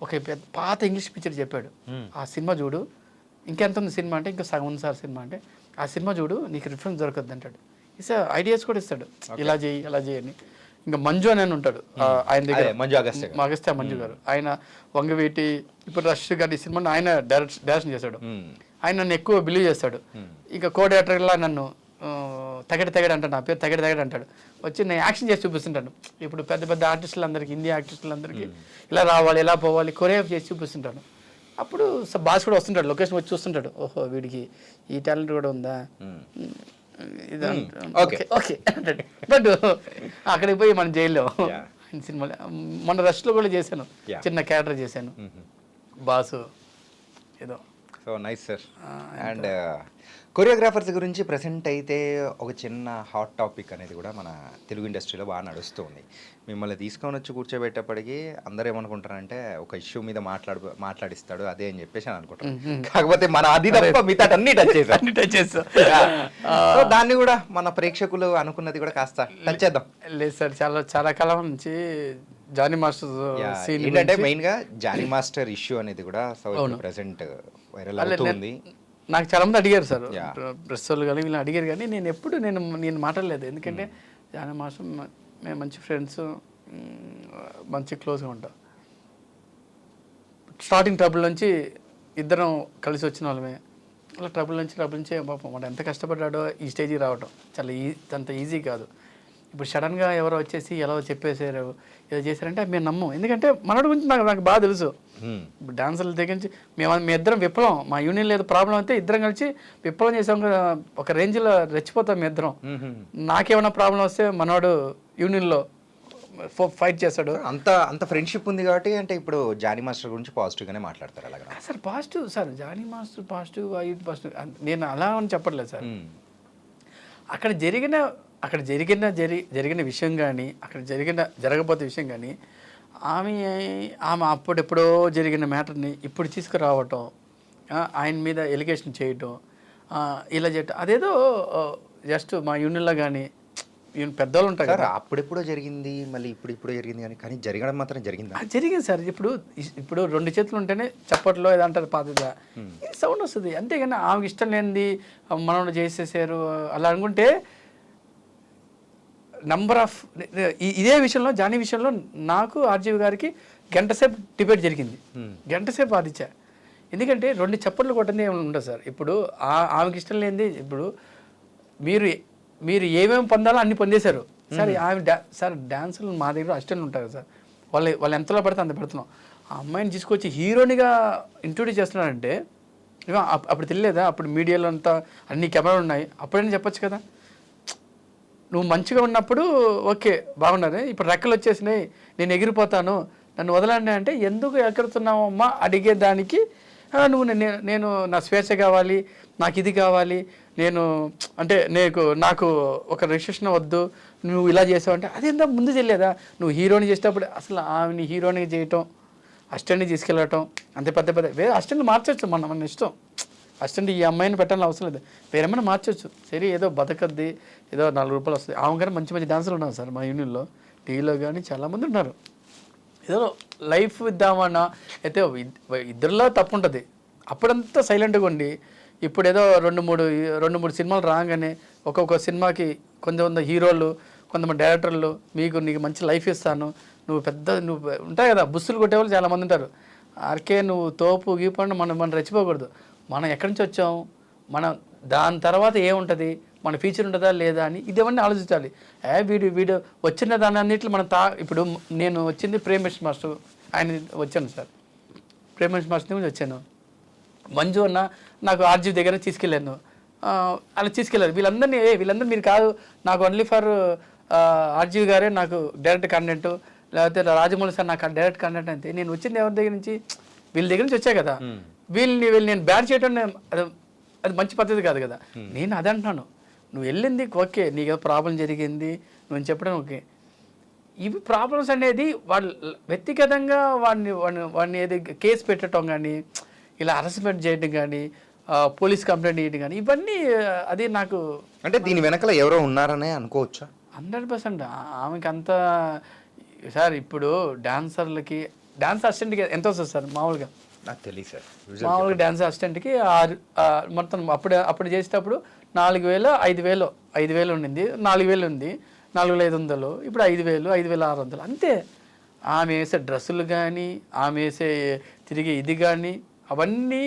ఒక పెద్ద పాత ఇంగ్లీష్ పిక్చర్ చెప్పాడు, ఆ సినిమా చూడు, ఇంకెంత ఉంది సినిమా అంటే, ఇంకా సగం ఉంది సార్ సినిమా అంటే, ఆ సినిమా చూడు నీకు రిఫరెన్స్ దొరకద్దు అంటాడు. ఇసా ఐడియాస్ కూడా ఇస్తాడు, ఇలా చేయి అలా చేయని. ఇంకా మంజు అని ఉంటాడు ఆయన దగ్గర, అగస్త్య మంజు గారు. ఆయన వంగవీటి, ఇప్పుడు రష్ గారి సినిమాని ఆయన డైరెక్షన్ చేశాడు. ఆయన నన్ను ఎక్కువ బిలీవ్ చేస్తాడు. ఇంకా కో డైరెక్టర్లా నన్ను తెగడ అంటాడు, నా పేరు తెగడ అంటాడు. వచ్చి నేను యాక్షన్ చేసి చూపిస్తుంటాను. ఇప్పుడు పెద్ద పెద్ద ఆర్టిస్టులందరికీ, హిందీ ఆర్టిస్టులందరికీ ఇలా రావాలి, ఎలా పోవాలి, కొరియోగ్రాఫ్ చేసి చూపిస్తుంటాను. అప్పుడు బాస్ కూడా వస్తుంటాడు, లొకేషన్ వచ్చి చూస్తుంటాడు, ఓహో వీడికి ఈ టాలెంట్ కూడా ఉందా, ఇది ఓకే అంటాడు. బట్ అక్కడికి పోయి మన జైల్లో సినిమాలో మొన్న రష్లో కూడా చేశాను, చిన్న క్యారెక్టర్ చేశాను, బాసు ఏదో. So nice sir. And choreographers గురించి ప్రెసెంట్ అయితే ఒక చిన్న హాట్ టాపిక్ అనేది కూడా మన తెలుగు ఇండస్ట్రీలో బాగా నడుస్తుంది. మిమ్మల్ని తీసుకొని వచ్చి కూర్చోబెట్టేప్పటికీ అందరూ ఏమనుకుంటారంటే ఒక ఇష్యూ మీద మాట్లాడిస్తాడు అదే అని చెప్పేసి అని అనుకుంటారు. కాకపోతే మన అది తప్ప మిగతా అన్ని టచ్ చేస్తాం. దాన్ని కూడా మన ప్రేక్షకులు అనుకున్నది కూడా కాస్త టచ్ చేద్దాం. లేదు సార్, చాలా కాలం నుంచి జానీ మాస్టర్ సీన్ ఏంటంటే మెయిన్ గా జానీ మాస్టర్ ఇష్యూ అనేది కూడా ప్రెసెంట్ వైరల్ అవుతుంది. నాకు చాలా మంది అడిగారు సార్, ప్రెస్ వాళ్ళు కానీ వీళ్ళు అడిగారు, కానీ నేను మాట్లాడలేదు. ఎందుకంటే జానీ మాస్టర్ మేము మంచి ఫ్రెండ్స్, మంచి క్లోజ్గా ఉంటాం. స్టార్టింగ్ ట్రబుల్ నుంచి ఇద్దరం కలిసి వచ్చిన వాళ్ళమే. అలా ట్రబుల్ నుంచి పాపం వాడు ఎంత కష్టపడ్డాడో ఈ స్టేజ్కి రావడం చాలా అంత ఈజీ కాదు. ఇప్పుడు సడన్గా ఎవరో వచ్చేసి ఎలా చెప్పేసారు ఏదో చేశారంటే మేము నమ్మం. ఎందుకంటే మనోడి గురించి నాకు బాగా తెలుసు. ఇప్పుడు డాన్సర్ల దగ్గర నుంచి మీ ఇద్దరం విప్లవం, మా యూనియన్లో ఏదో ప్రాబ్లం అయితే ఇద్దరం కలిసి విప్లవం చేసాం, ఒక రేంజ్లో రెచ్చిపోతాం మీ ఇద్దరం. నాకేమైనా ప్రాబ్లం వస్తే మనోడు యూనియన్లో ఫైట్ చేస్తాడు. అంత ఫ్రెండ్షిప్ ఉంది కాబట్టి అంటే ఇప్పుడు జానీ మాస్టర్ గురించి పాజిటివ్గానే మాట్లాడతారు. అలాగే sir positive sir, Jani master positive నేను అలా అని చెప్పట్లేదు సార్. అక్కడ జరిగిన విషయం కానీ, అక్కడ జరగబోతే విషయం కానీ, ఆమె అప్పుడెప్పుడో జరిగిన మ్యాటర్ని ఇప్పుడు తీసుకురావటం, ఆయన మీద ఎలిగేషన్ చేయటం, ఇలా చేయటం, అదేదో జస్ట్ మా యూనియన్లో కానీ పెద్దవాళ్ళు ఉంటారు కదా, అప్పుడెప్పుడో జరిగింది మళ్ళీ ఇప్పుడు జరిగింది కానీ జరగడం మాత్రం జరిగింది సార్. ఇప్పుడు 2 చేతులు ఉంటేనే చప్పట్లో ఏదంటారు పాతగా సౌండ్ వస్తుంది. అంతేగాని ఆమెకి ఇష్టం లేనిది మనం చేసేసారు అలా అనుకుంటే నంబర్ ఆఫ్ ఇదే విషయంలో జానీ విషయంలో నాకు ఆర్జీవి గారికి గంట సేపు డిబేట్ జరిగింది. గంట సేపు వాదించా. ఎందుకంటే 2 చప్పట్లు కొట్టండి ఏమైనా ఉండదు సార్. ఇప్పుడు ఆమెకి ఇష్టం లేనిది, ఇప్పుడు మీరు ఏమేమి పొందాలో అన్ని పొందేశారు సార్. సార్ డాన్సులు మా దగ్గర అసిస్టెంట్లు ఉంటారు సార్, వాళ్ళు ఎంతలో పడితే అంత పెడుతున్నాం. ఆ అమ్మాయిని తీసుకొచ్చి హీరోనిగా ఇంట్రొడ్యూస్ చేస్తున్నారంటే అప్పుడు తెలియలేదా? అప్పుడు మీడియాలో అంతా అన్ని కెమెరాలు ఉన్నాయి, అప్పుడైనా చెప్పొచ్చు కదా. నువ్వు మంచిగా ఉన్నప్పుడు ఓకే బాగున్నారు, ఇప్పుడు రెక్కలు వచ్చేసినాయి నేను ఎగిరిపోతాను నన్ను వదలండి అంటే ఎందుకు ఎగురుతున్నావమ్మా అడిగేదానికి నువ్వు నేను నా స్వేచ్ఛ కావాలి, నాకు ఇది కావాలి, నాకు ఒక రిస్ట్రిక్షన్ వద్దు, నువ్వు ఇలా చేసావు అంటే అదేందా ముందు తెలియదా? నువ్వు హీరోని చేసేటప్పుడు అసలు ఆమెని హీరోని చేయటం, అసిస్టెంట్ని తీసుకెళ్ళటం, అంతే పెద్ద వేరే అసిస్టెంట్ని మార్చొచ్చు, మన ఇష్టం. అసిస్టెంట్ ఈ అమ్మాయిని పెట్టాలని అవసరం లేదు, వేరేమైనా మార్చొచ్చు. సరే ఏదో బతకద్ది, ఏదో 4 రూపాయలు వస్తుంది. ఆమె కానీ మంచి డాన్సర్లు ఉన్నారు సార్ మా యూనియన్లో, టీవీలో కానీ చాలామంది ఉన్నారు. ఏదో లైఫ్ ఇద్దామన్నా అయితే ఇద్దరిలో తప్పు ఉంటుంది, అప్పుడంతా సైలెంట్గా ఉండి ఇప్పుడు ఏదో రెండు మూడు సినిమాలు రాగానే ఒక్కొక్క సినిమాకి కొంతమంది హీరోలు కొంతమంది డైరెక్టర్లు నీకు మంచి లైఫ్ ఇస్తాను, నువ్వు ఉంటాయి కదా, బుస్సులు కొట్టేవాళ్ళు చాలామంది ఉంటారు. ఆర్కే నువ్వు తోపు గీపండి, మనం రెచ్చిపోకూడదు. మనం ఎక్కడి నుంచి వచ్చాం, మనం దాని తర్వాత ఏముంటుంది, మన ఫ్యూచర్ ఉంటుందా లేదా అని ఇదేమన్నీ ఆలోచించాలి. వీడు వచ్చిన దాని అన్నింటిలో మనం ఇప్పుడు నేను వచ్చింది ప్రేమేష్ మాస్టర్ ఆయన వచ్చాను సార్, ప్రేమేష్ మాస్టర్ నుంచి వచ్చాను. మంజు అన్న నాకు ఆర్జీవి దగ్గర తీసుకెళ్ళాను, అలా తీసుకెళ్ళారు. వీళ్ళందరూ మీరు కాదు, నాకు ఓన్లీ ఫర్ ఆర్జీవి గారే నాకు డైరెక్ట్ కంటెంట్, లేకపోతే రాజమౌళి సార్ నాకు డైరెక్ట్ కంటెంట్ అంతే. నేను వచ్చింది ఎవరి దగ్గర నుంచి, వీళ్ళ దగ్గర నుంచి వచ్చా కదా. వీళ్ళు నేను బ్యాన్ చేయడం అది మంచి పద్ధతి కాదు కదా. నేను అదే అంటున్నాను, నువ్వు వెళ్ళింది ఓకే, నీకు ఏదో ప్రాబ్లం జరిగింది నువ్వు చెప్పడం ఓకే. ఇవి ప్రాబ్లమ్స్ అనేది వాళ్ళు వ్యక్తిగతంగా వాడిని ఏది కేసు పెట్టడం కానీ, ఇలా హరాస్మెంట్ చేయడం కానీ, పోలీస్ కంప్లైంట్ చేయడం కానీ, ఇవన్నీ అది నాకు అంటే దీని వెనకాల ఎవరో ఉన్నారనే అనుకోవచ్చా? 100%. ఆమెకి అంతా సార్. ఇప్పుడు డాన్సర్లకి డాన్స్ అసిస్టెంట్కి ఎంత వస్తుంది సార్ మామూలుగా? నాకు తెలియదు సార్. మామూలుగా డాన్స్ అసిస్టెంట్కి మొత్తం అప్పుడు చేసేటప్పుడు 4,000 5,000 ఉండింది, 4,000 ఉంది, 4,500, ఇప్పుడు 5,000 5,600 అంతే. ఆమె వేసే డ్రెస్సులు కానీ, ఆమె వేసే తిరిగి ఇది కానీ అవన్నీ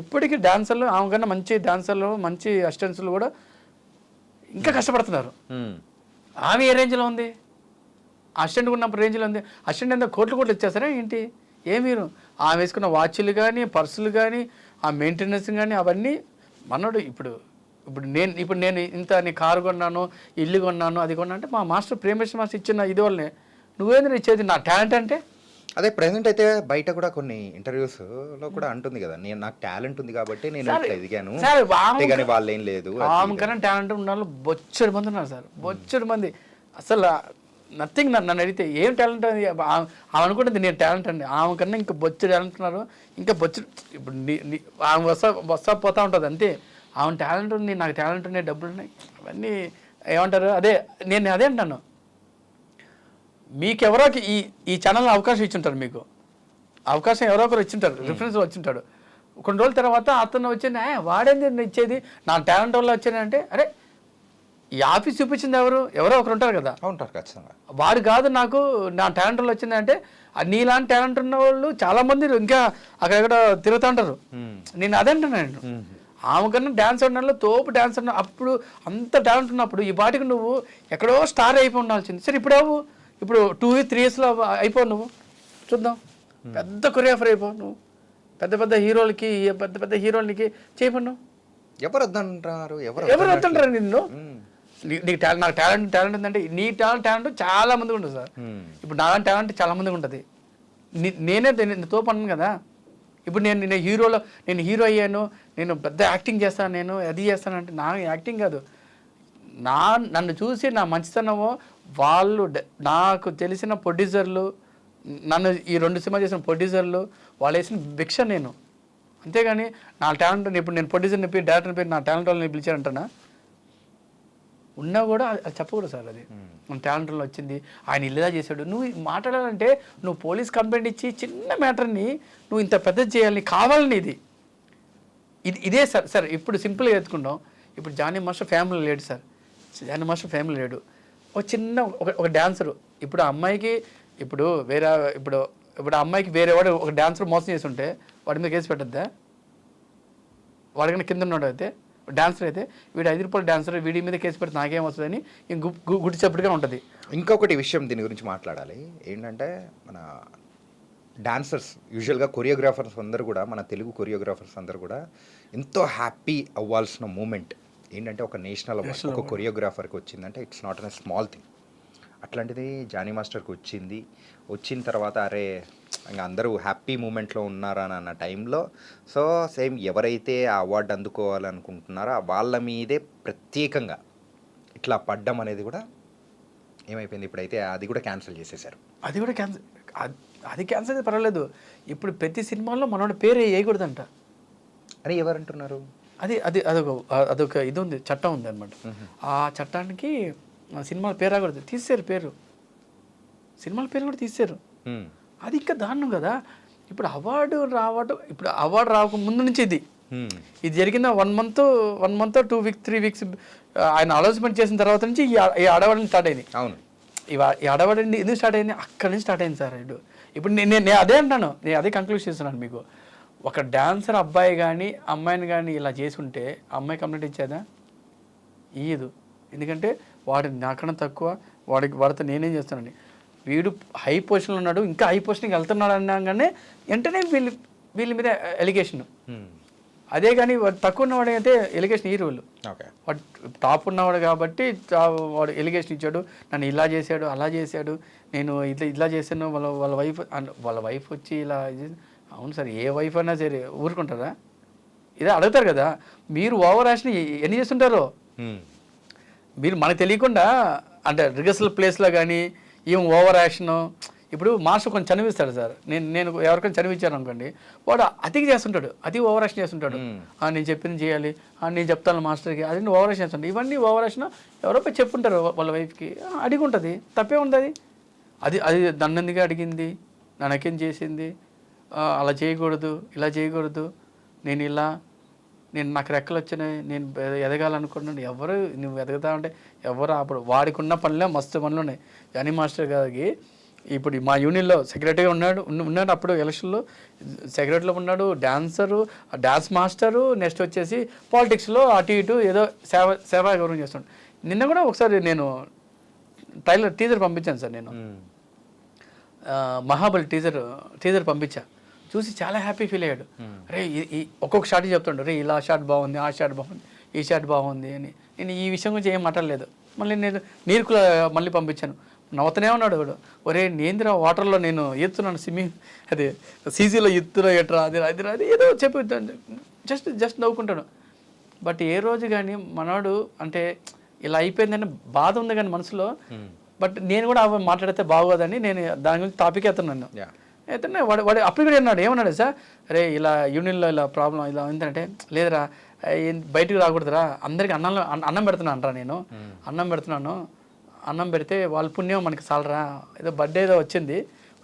ఇప్పటికీ డాన్సర్లు, ఆమె కన్నా మంచి డాన్సర్లు మంచి అసిస్టెంట్స్లు కూడా ఇంకా కష్టపడుతున్నారు. ఆమె ఏ రేంజ్లో ఉంది, అసిస్టెంట్ ఉన్నప్పుడు రేంజ్లో ఉంది. అసిస్టెంట్ ఎంత కోట్లు ఇచ్చేస్తారా ఏంటి? మీరు ఆమె వేసుకున్న వాచ్లు కానీ, పర్సులు కానీ, ఆ మెయింటెనెన్స్ కానీ అవన్నీ మనోడు. ఇప్పుడు నేను ఇంత నీ కారు కొన్నాను, ఇల్లు కొన్నాను, అది కొన్నా అంటే మా మాస్టర్ ప్రేమేష్ మాస్టర్ ఇచ్చిన ఇది వల్లనే. నువ్వేంద్ర ఇచ్చేది నా టాలెంట్ అంటే? అదే ప్రెసెంట్ అయితే బయట కూడా కొన్ని ఇంటర్వ్యూస్ లో కూడా అంటుంది కదా, నాకు టాలెంట్ ఉంది కాబట్టి నేను ఇట్లా ఎదిగాను, కానీ వాళ్ళు ఏం లేదు. ఆమె కన్నా టాలెంట్ ఉన్న వాళ్ళు బొచ్చడు మంది ఉన్నారు సార్, బొచ్చడు మంది. అసలు నథింగ్. నన్ను అడిగితే ఏం టాలెంట్ అది ఆమె అనుకుంటుంది నేను టాలెంట్ అండి. ఆమె కన్నా ఇంకా బొచ్చడు టాలెంట్ ఉన్నారు, ఇంకా బొచ్చడు. ఇప్పుడు ఆమె వస్తా పోతా ఉంటుంది అంతే. ఆమె టాలెంట్ ఉంది, నాకు టాలెంట్ ఉన్నాయి, డబ్బులు ఉన్నాయి, అవన్నీ ఏమంటారు. నేను అదే అంటాను, మీకెవరోకి ఈ ఛానల్లో అవకాశం ఇచ్చుంటారు, మీకు అవకాశం ఎవరో ఒకరు ఇచ్చింటారు, రిఫరెన్స్ వచ్చింటాడు. కొన్ని రోజుల తర్వాత అతను వచ్చింది, వాడేంది ఇచ్చేది, నా టాలెంట్ వల్ల వచ్చానంటే, అరే ఈ ఆఫీస్ చూపించింది ఎవరో ఒకరు ఉంటారు కదా, ఉంటారు ఖచ్చితంగా. వాడు కాదు నాకు నా టాలెంట్ వల్ల వచ్చిందంటే, నీలాంటి టాలెంట్ ఉన్న వాళ్ళు చాలా మంది ఇంకా అక్కడెక్కడ తిరుగుతూ ఉంటారు. నేను అదే అంటున్నాను. ఆమె కన్నా డ్యాన్స్ ఆడిన తోపు డ్యాన్స్ ఆడిన అప్పుడు అంత టాలెంట్ ఉన్నప్పుడు ఈ వాటికి నువ్వు ఎక్కడో స్టార్ అయిపోయి ఉండాల్సింది. సరే ఇప్పుడు 2-3 yearsలో అయిపో, నువ్వు చూద్దాం, పెద్ద కొరియోగ్రాఫర్ అయిపో, నువ్వు పెద్ద హీరోలకి చేయమన్నావు. ఎవరు వద్దంటారు? ఎవరు వద్దంటారు నిన్ను? నీకు నాకు టాలెంట్ ఉందంటే, నీ టాలెంట్ చాలా మందికి ఉంటుంది సార్. ఇప్పుడు నా టాలెంట్ చాలా మందికి ఉంటుంది. నేనే తోపు అన్నాను కదా. ఇప్పుడు నేను హీరో అయ్యాను, నేను పెద్ద యాక్టింగ్ చేస్తాను, నేను అది చేస్తానంటే నా యాక్టింగ్ కాదు, నన్ను చూసి నా మంచితనమో వాళ్ళు, నాకు తెలిసిన ప్రొడ్యూసర్లు, నన్ను ఈ 2 సినిమా చేసిన ప్రొడ్యూసర్లు వాళ్ళు వేసిన భిక్ష నేను. అంతేగాని నా టాలెంట్ ఇప్పుడు నేను ప్రొడ్యూసర్ని పేరు డైరెక్టర్ని పేరు నా టాలెంట్ వాళ్ళని పిలిచారంటనా? ఉన్నా కూడా అది చెప్పకూడదు సార్. అది మన టాలెంట్ వల్ల వచ్చింది, ఆయన ఇల్లుదా చేశాడు. నువ్వు మాట్లాడాలంటే నువ్వు పోలీస్ కంప్లైంట్ ఇచ్చి చిన్న మ్యాటర్ని నువ్వు ఇంత పెద్దది చేయాలని కావాలని ఇదే సార్. ఇప్పుడు సింపుల్గా ఎత్తుకుంటాం. ఇప్పుడు జానీ మాస్టర్ ఫ్యామిలీ లేడు సార్, జానీ మాస్టర్ ఫ్యామిలీ లేడు. ఒక చిన్న ఒక డాన్సరు, ఇప్పుడు ఆ అమ్మాయికి ఇప్పుడు అమ్మాయికి వేరేవాడు ఒక డాన్సర్ మోసం చేసి ఉంటే వాడి మీద కేసు పెట్టద్దా? వాడికన్నా కింద ఉన్నాడు అయితే డాన్సర్ అయితే, వీడు 5 రూపాయల డాన్సర్, వీడి మీద కేసు పెడితే నాకేం వస్తుందని గుడి చెప్పట్టుగా ఉంటుంది. ఇంకొకటి విషయం దీని గురించి మాట్లాడాలి ఏంటంటే, మన డాన్సర్స్ యూజువల్గా కొరియోగ్రాఫర్స్ అందరూ కూడా, మన తెలుగు కొరియోగ్రాఫర్స్ అందరూ కూడా ఎంతో హ్యాపీ అవ్వాల్సిన మూమెంట్ ఏంటంటే, ఒక నేషనల్ అవార్డ్ ఒక కొరియోగ్రాఫర్కి వచ్చిందంటే it's not an small thing. అట్లాంటిది జానీ మాస్టర్కి వచ్చిన తర్వాత అరే ఇంకా అందరూ హ్యాపీ మూమెంట్లో ఉన్నారా అన్న టైంలో, సో సేమ్ ఎవరైతే ఆ అవార్డు అందుకోవాలనుకుంటున్నారో వాళ్ళ మీదే ప్రత్యేకంగా ఇట్లా పడ్డం అనేది కూడా ఏమైపోయింది, ఇప్పుడైతే అది కూడా క్యాన్సిల్ చేసేసారు. అది క్యాన్సిల్ అయితే పర్వాలేదు. ఇప్పుడు ప్రతి సినిమాలో మనోడి పేరు వేయకూడదంట అని ఎవరంటున్నారు? అదొక ఇది ఉంది, చట్టం ఉంది అనమాట. ఆ చట్టానికి సినిమాల పేరు రాకూడదు, తీసేశారు పేరు, సినిమాల పేరు కూడా తీసేశారు. అది ఇంకా దారుణం కదా. ఇప్పుడు అవార్డు రాక ముందు నుంచి ఇది జరిగిన 1 month 2 weeks 3 weeks ఆయన అనౌన్స్మెంట్ చేసిన తర్వాత నుంచి ఈ అడవాడిని స్టార్ట్ అయింది. అవును, ఈ అడవాడి ఎందుకు స్టార్ట్ అయింది? అక్కడి నుంచి స్టార్ట్ అయింది సార్. ఇప్పుడు నేను అదే అంటాను, నేను అదే కంక్లూడ్ చేస్తున్నాను మీకు. ఒక డాన్సర్ అబ్బాయి కానీ అమ్మాయిని కానీ ఇలా చేసి ఉంటే అమ్మాయి కంప్లైంట్ ఇచ్చేదా? ఇయ్యదు. ఎందుకంటే వాడు నాకన్నా తక్కువ, వాడితో నేనేం చేస్తానండి, వీడు హై పొజిషన్లో ఉన్నాడు, ఇంకా హై పొజిషన్కి వెళ్తున్నాడు అనగానే వెంటనే వీళ్ళ మీద ఎలిగేషన్. అదే కానీ వాడు తక్కువ ఉన్నవాడు అయితే ఎలిగేషన్ ఇయ్యరు వాళ్ళు. వాడు టాప్ ఉన్నవాడు కాబట్టి వాడు ఎలిగేషన్ ఇచ్చాడు, నన్ను ఇలా చేశాడు అలా చేశాడు, నేను ఇలా చేశాను, వాళ్ళ వైఫ్ వచ్చి ఇలా. అవును సార్, ఏ వైఫ్ అయినా సరే ఊరుకుంటారా? ఇదే అడుగుతారు కదా. మీరు ఓవర్ యాక్షన్ ఎన్ని చేస్తుంటారో మీరు మనకు తెలియకుండా, అంటే రిహర్సల్ ప్లేస్లో కానీ ఏం ఓవర్ యాక్షన్. ఇప్పుడు మాస్టర్ కొంచెం చనివిస్తాడు సార్, నేను ఎవరికైనా చనివిచ్చాను అనుకోండి, వాడు అతికి చేస్తుంటాడు, అతి ఓవర్ యాక్షన్ చేస్తుంటాడు. నేను చెప్పింది చేయాలి, నేను చెప్తాను మాస్టర్కి, అది ఓవర్ యాక్షన్ చేస్తుంటాడు. ఇవన్నీ ఓవర్ యాక్షన్ ఎవరో పోయి చెప్పుంటారు వాళ్ళ వైఫ్కి, అడిగి ఉంటుంది, తప్పే ఉంది. అది నన్నెందుకు అడిగింది, నన్నకేం చేసింది, అలా చేయకూడదు, ఇలా చేయకూడదు, నాకు రెక్కలు వచ్చినాయి, నేను ఎదగాలనుకున్నాను. ఎవరు నువ్వు ఎదగతా అంటే ఎవరు అప్పుడు వాడికి ఉన్న పనులే మస్తు పనులు ఉన్నాయి. జానీ మాస్టర్ గారికి ఇప్పుడు మా యూనియన్లో సెక్రటరీగా ఉన్నాడు అప్పుడు ఎలక్షన్లో సెక్రటరీలో ఉన్నాడు, డాన్స్ మాస్టరు, నెక్స్ట్ వచ్చేసి పాలిటిక్స్లో అటు ఇటు ఏదో సేవా గౌరవం చేస్తున్నాడు. నిన్న కూడా ఒకసారి నేను టీజర్ పంపించాను సార్, నేను మహాబలి టీజర్ పంపించా, చూసి చాలా హ్యాపీ ఫీల్ అయ్యాడు. రే ఒక్కొక్క షాట్ చెప్తుండు, రే ఇలా షాట్ బాగుంది, ఆ షాట్ బాగుంది, ఈ షాట్ బాగుంది అని. నేను ఈ విషయం గురించి ఏం మాట్లాడలేదు. మళ్ళీ నేను నీరుకుల మళ్ళీ పంపించాను, నవ్వుతూనే ఉన్నాడు వాడు. ఒరే నేంద్ర వాటర్లో నేను ఈత్తున్నాను, స్విమ్మింగ్ అదే సీజీలో ఈత్తున్నా ఎట్రా, అది ఏదో చెప్పి జస్ట్ నవ్వుకుంటాడు. బట్ ఏ రోజు కానీ మనవాడు అంటే ఇలా అయిపోయిందని బాధ ఉంది కానీ మనసులో. బట్ నేను కూడా మాట్లాడితే బాగోదని నేను దాని గురించి టాపిక్ ఎత్తున్నాను. అయితే వాడు అప్పుడు కూడా అన్నాడు, ఏమన్నాడు సార్, అరే ఇలా యూనియన్లో ఇలా ప్రాబ్లం ఇలా ఏంటంటే, లేదురా బయటకు రాకూడదురా, అందరికీ అన్నం పెడుతున్నాను రా, నేను అన్నం పెడుతున్నాను, అన్నం పెడితే వాళ్ళ పుణ్యం మనకి చాలరా, ఏదో బర్త్డే ఏదో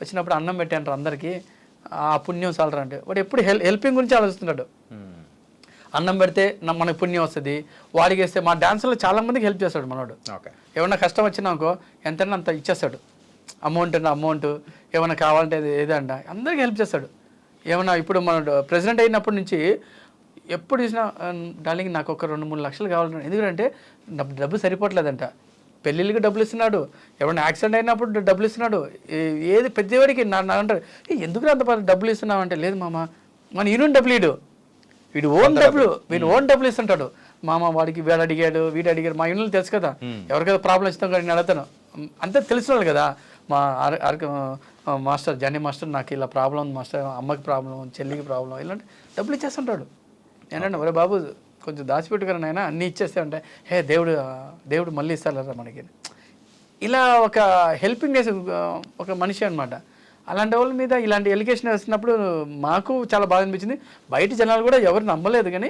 వచ్చినప్పుడు అన్నం పెట్టాను అందరికీ, ఆ పుణ్యం చాలరా అంటే. వాడు ఎప్పుడు హెల్పింగ్ గురించి ఆలోచిస్తున్నాడు. అన్నం పెడితే మనకు పుణ్యం వస్తుంది, వాడికి వేస్తే మా డాన్స్లో చాలామందికి హెల్ప్ చేస్తాడు మనోడు. ఏమన్నా కష్టం వచ్చినా అనుకో ఎంతైనా అంత ఇచ్చేస్తాడు, అమౌంట్ ఏమైనా కావాలంటే ఏదంట అందరికీ హెల్ప్ చేస్తాడు. ఏమన్నా ఇప్పుడు మన ప్రెసిడెంట్ అయినప్పటి నుంచి ఎప్పుడు చూసినా డార్లింగ్ నాకు ఒక 2-3 లక్షలు కావాలంటే, ఎందుకంటే డబ్బు సరిపోవట్లేదంట, పెళ్ళిళ్ళకి డబ్బులు ఇస్తున్నాడు, ఎవరైనా యాక్సిడెంట్ అయినప్పుడు డబ్బులు ఇస్తున్నాడు, ఏది పెద్దవాడికి అంటారు ఎందుకు అంత డబ్బులు ఇస్తున్నావు అంటే, లేదు మామ మన యూనియన్ డబ్బులు వీడు ఓన్ డబ్బులు ఇస్తుంటాడు మామ, వాడికి వీడు అడిగాడు, మా యూనియన్లో తెలుసు కదా, ఎవరికైనా ప్రాబ్లం ఇస్తాం కానీ నేను అడుగుతాను, అంతే తెలిసిన కదా. మా మాస్టర్ జానీ మాస్టర్ నాకు ఇలా ప్రాబ్లం ఉంది మాస్టర్, అమ్మకి ప్రాబ్లం, చెల్లికి ప్రాబ్లం, ఇలాంటి డబ్బులు ఇచ్చేస్తుంటాడు. ఏంటంటే ఒరే బాబు కొంచెం దాచిపెట్టుకుని ఆయన అన్నీ ఇచ్చేస్తే అంటే, దేవుడు మళ్ళీ ఇస్తారా మనకి. ఇలా ఒక హెల్పింగ్ చేసే ఒక మనిషి అనమాట. అలాంటి వాళ్ళ మీద ఇలాంటి ఎలిగేషన్ వేసినప్పుడు మాకు చాలా బాధ అనిపించింది. బయట జనాలు కూడా ఎవరు నమ్మలేదు కానీ,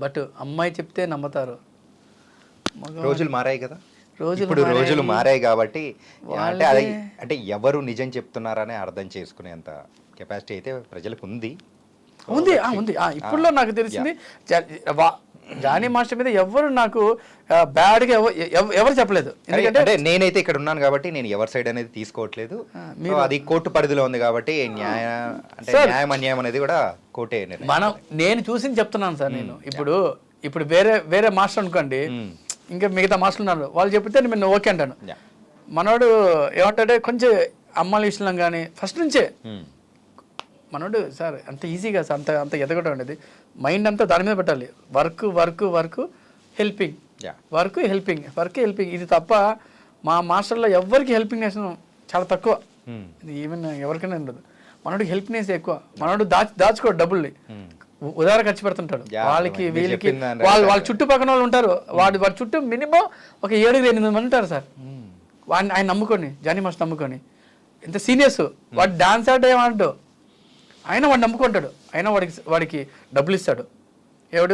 బట్ అమ్మాయి చెప్తే నమ్ముతారు. రోజులు మారాయి కదా, రోజులు మారాయి కాబట్టి అంటే ఎవరు నిజం చెప్తున్నారని అర్థం చేసుకునేంత కెపాసిటీ అయితే ప్రజలకు ఉంది. ఇప్పుడులో నాకు తెలిసింది జానీ మాస్టర్ మీద ఎవరు నాకు బ్యాడ్గా ఎవరు చెప్పలేదు. ఎందుకంటే నేనైతే ఇక్కడ ఉన్నాను కాబట్టి నేను ఎవరి సైడ్ అనేది తీసుకోవట్లేదు. అది కోర్టు పరిధిలో ఉంది కాబట్టి న్యాయం అన్యాయం అనేది కూడా కోర్టే. నేను చూసి చెప్తున్నాను సార్. నేను ఇప్పుడు వేరే మాస్టర్ అనుకోండి, ఇంకా మిగతా మాస్టర్లు ఉన్నారు, వాళ్ళు చెప్తే నేను ఓకే అంటాను. మనోడు ఏమంటాడే కొంచెం అమ్మాయిల విషయంలో కానీ ఫస్ట్ నుంచే మనోడు సార్ అంత ఈజీగా సార్ అంత ఎదగడం అనేది మైండ్ అంతా దాని మీద పెట్టాలి. వర్క్ హెల్పింగ్ ఇది తప్ప మా మాస్టర్లో ఎవరికి హెల్పింగ్నెస్ చాలా తక్కువ. ఇది ఈవెన్ ఎవరికైనా ఉండదు. మనోడికి హెల్ప్నెస్ ఎక్కువ. మనోడు దాచుకోడు డబ్బుల్ని, ఉదాహరణ ఖర్చు పెడుతుంటాడు. వాళ్ళకి వీళ్ళకి వాళ్ళ చుట్టుపక్కల వాళ్ళు ఉంటారు, వాడి చుట్టూ మినిమం ఒక 7-8 మంది ఉంటారు సార్. ఆయన నమ్ముకొని, జానీ మాస్టర్ నమ్ముకొని, ఎంత సీనియర్స్, వాడు డాన్స్ ఆడే ఏమంటాడు, ఆయన వాడు నమ్ముకుంటాడు, అయినా వాడికి డబ్బులు ఇస్తాడు,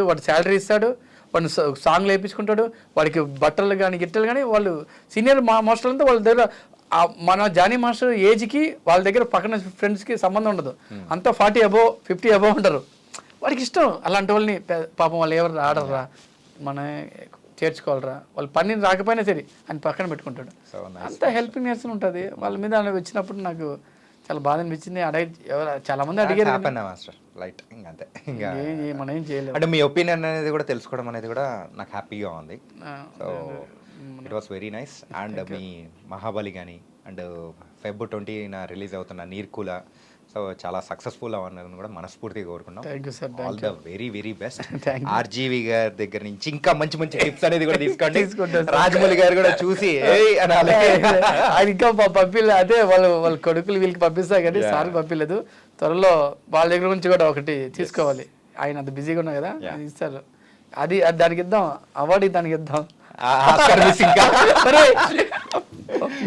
వాడు శాలరీ ఇస్తాడు, వాడిని సాంగ్లు వేయించుకుంటాడు, వాడికి బట్టలు కానీ గిట్టలు కానీ వాళ్ళు సీనియర్ మాస్టర్లంతా వాళ్ళ దగ్గర మన జానీ మాస్టర్ ఏజ్కి వాళ్ళ దగ్గర పక్కన ఫ్రెండ్స్కి సంబంధం ఉండదు, అంతా 40 అబోవ్ 50 అబోవ్ ఉంటారు. వాడికి ఇష్టం అలాంటి వాళ్ళని, పాపం వాళ్ళు ఎవరు ఆడరా, మన చేర్చుకోవాలరా, వాళ్ళు పని రాకపోయినా సరే అని పక్కన పెట్టుకుంటాడు. అంత హెల్పింగ్ నేర్చుకుని ఉంటుంది. వాళ్ళ మీద వచ్చినప్పుడు నాకు చాలా బాధ అనిపించింది. చాలా మంది అడిగారు, లైట్ ఇంకా అంతే, ఇంకా మనం ఏం చేయలేదు. అంటే మీ ఒపీనియన్ అనేది కూడా తెలుసుకోవడం అనేది కూడా నాకు హ్యాపీగా ఉంది. So it was very nice. And మీ మహాబలి కానీ అండ్ Feb 20 రిలీజ్ అవుతున్న నీర్కుల, సో చాలా సక్సెస్ఫుల్ అవ్వాలని కూడా మనస్ఫూర్తిగా కోరుకున్నాం. All the very very best. RGV గారి దగ్గర నుంచి ఇంకా మంచి మంచి టిప్స్ అనేది కూడా తీసుకోండి. రాజమౌళి గారు కూడా చూసి ఆయన ఇంకా పంపిలే, అదే వాళ్ళ కొడుకులు వీళ్ళకి పంపిస్తా కానీ సార్ పంపించలేదు. త్వరలో వాళ్ళ దగ్గర నుంచి కూడా ఒకటి తీసుకోవాలి. ఆయన అంత బిజీగా ఉన్నా కదా, ఇస్తారు. అది దానికి ఇద్దాం, అవార్డు దానికి ఇద్దాం.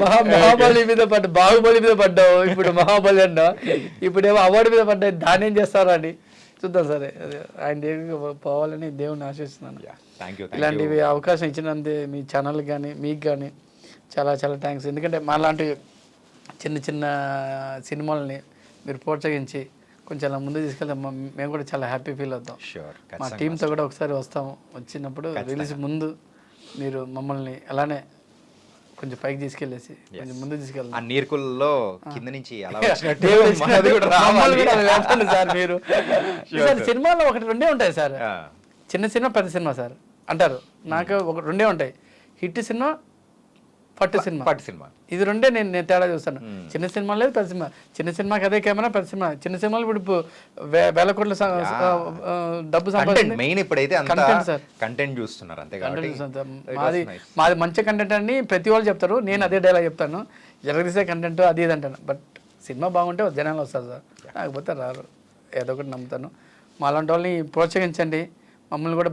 మహాబలి మీద పడ్డా, బాహుబలి మీద పడ్డావు, ఇప్పుడు మహాబలి అన్నావు, ఇప్పుడేమో అవార్డు మీద పడ్డా. దాన్ని ఏం చేస్తారా అని చూద్దాం. సరే, ఆయన దగ్గరికి పోవాలని దేవుని ఆశిస్తున్నాను. ఇలాంటివి అవకాశం ఇచ్చినందుకు మీ ఛానల్ కానీ మీకు కానీ చాలా చాలా థ్యాంక్స్. ఎందుకంటే మా లాంటి చిన్న చిన్న సినిమాలని మీరు ప్రోత్సహించి కొంచెం అలా ముందు తీసుకెళ్తే మేము కూడా చాలా హ్యాపీ ఫీల్ అవుతాం. మా టీంతో కూడా ఒకసారి వస్తాము. వచ్చినప్పుడు రిలీజ్ ముందు మీరు మమ్మల్ని అలానే కొంచెం పైకి తీసుకెళ్ళేసి కొంచెం ముందు తీసుకెళ్ళాలి. ఆ నీర్కుల్లో కింద నుంచి సార్ మీరు సార్ సినిమాలో ఒకటి రెండే ఉంటాయి సార్, చిన్న సినిమా పెద్ద సినిమా సార్ అంటారు. నాకు ఒక రెండే ఉంటాయి, హిట్ సినిమా, పట్టు సినిమా. ఇది రెండే నేను తేడా చూస్తాను. చిన్న సినిమా లేదు, పెద్ద సినిమా. చిన్న సినిమాకి అదే కెమెరా, పెద్ద సినిమా. చిన్న సినిమాలు ఇప్పుడు వేల కోట్ల డబ్బు సంపాదించింది. మెయిన్ ఇప్పుడైతే కంటెంట్ సార్, కంటెంట్ చూస్తున్నారు అంతే. మాది మంచి కంటెంట్ అని ప్రతి వాళ్ళు చెప్తారు, నేను అదే డైలాగ్ చెప్తాను, జరగదీసే కంటెంట్ అది ఇది అంటాను. బట్ సినిమా బాగుంటే జనాలు వస్తారు సార్, లేకపోతే రారు. ఏదో ఒకటి నమ్ముతాను. మాలాంటి వాళ్ళని ప్రోత్సహించండి, మమ్మల్ని కూడా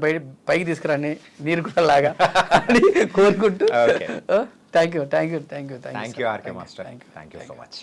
పైకి తీసుకురండి, మీరు కూడా లాగా అని కోరుకుంటూ thank you. RK master, thank you so much.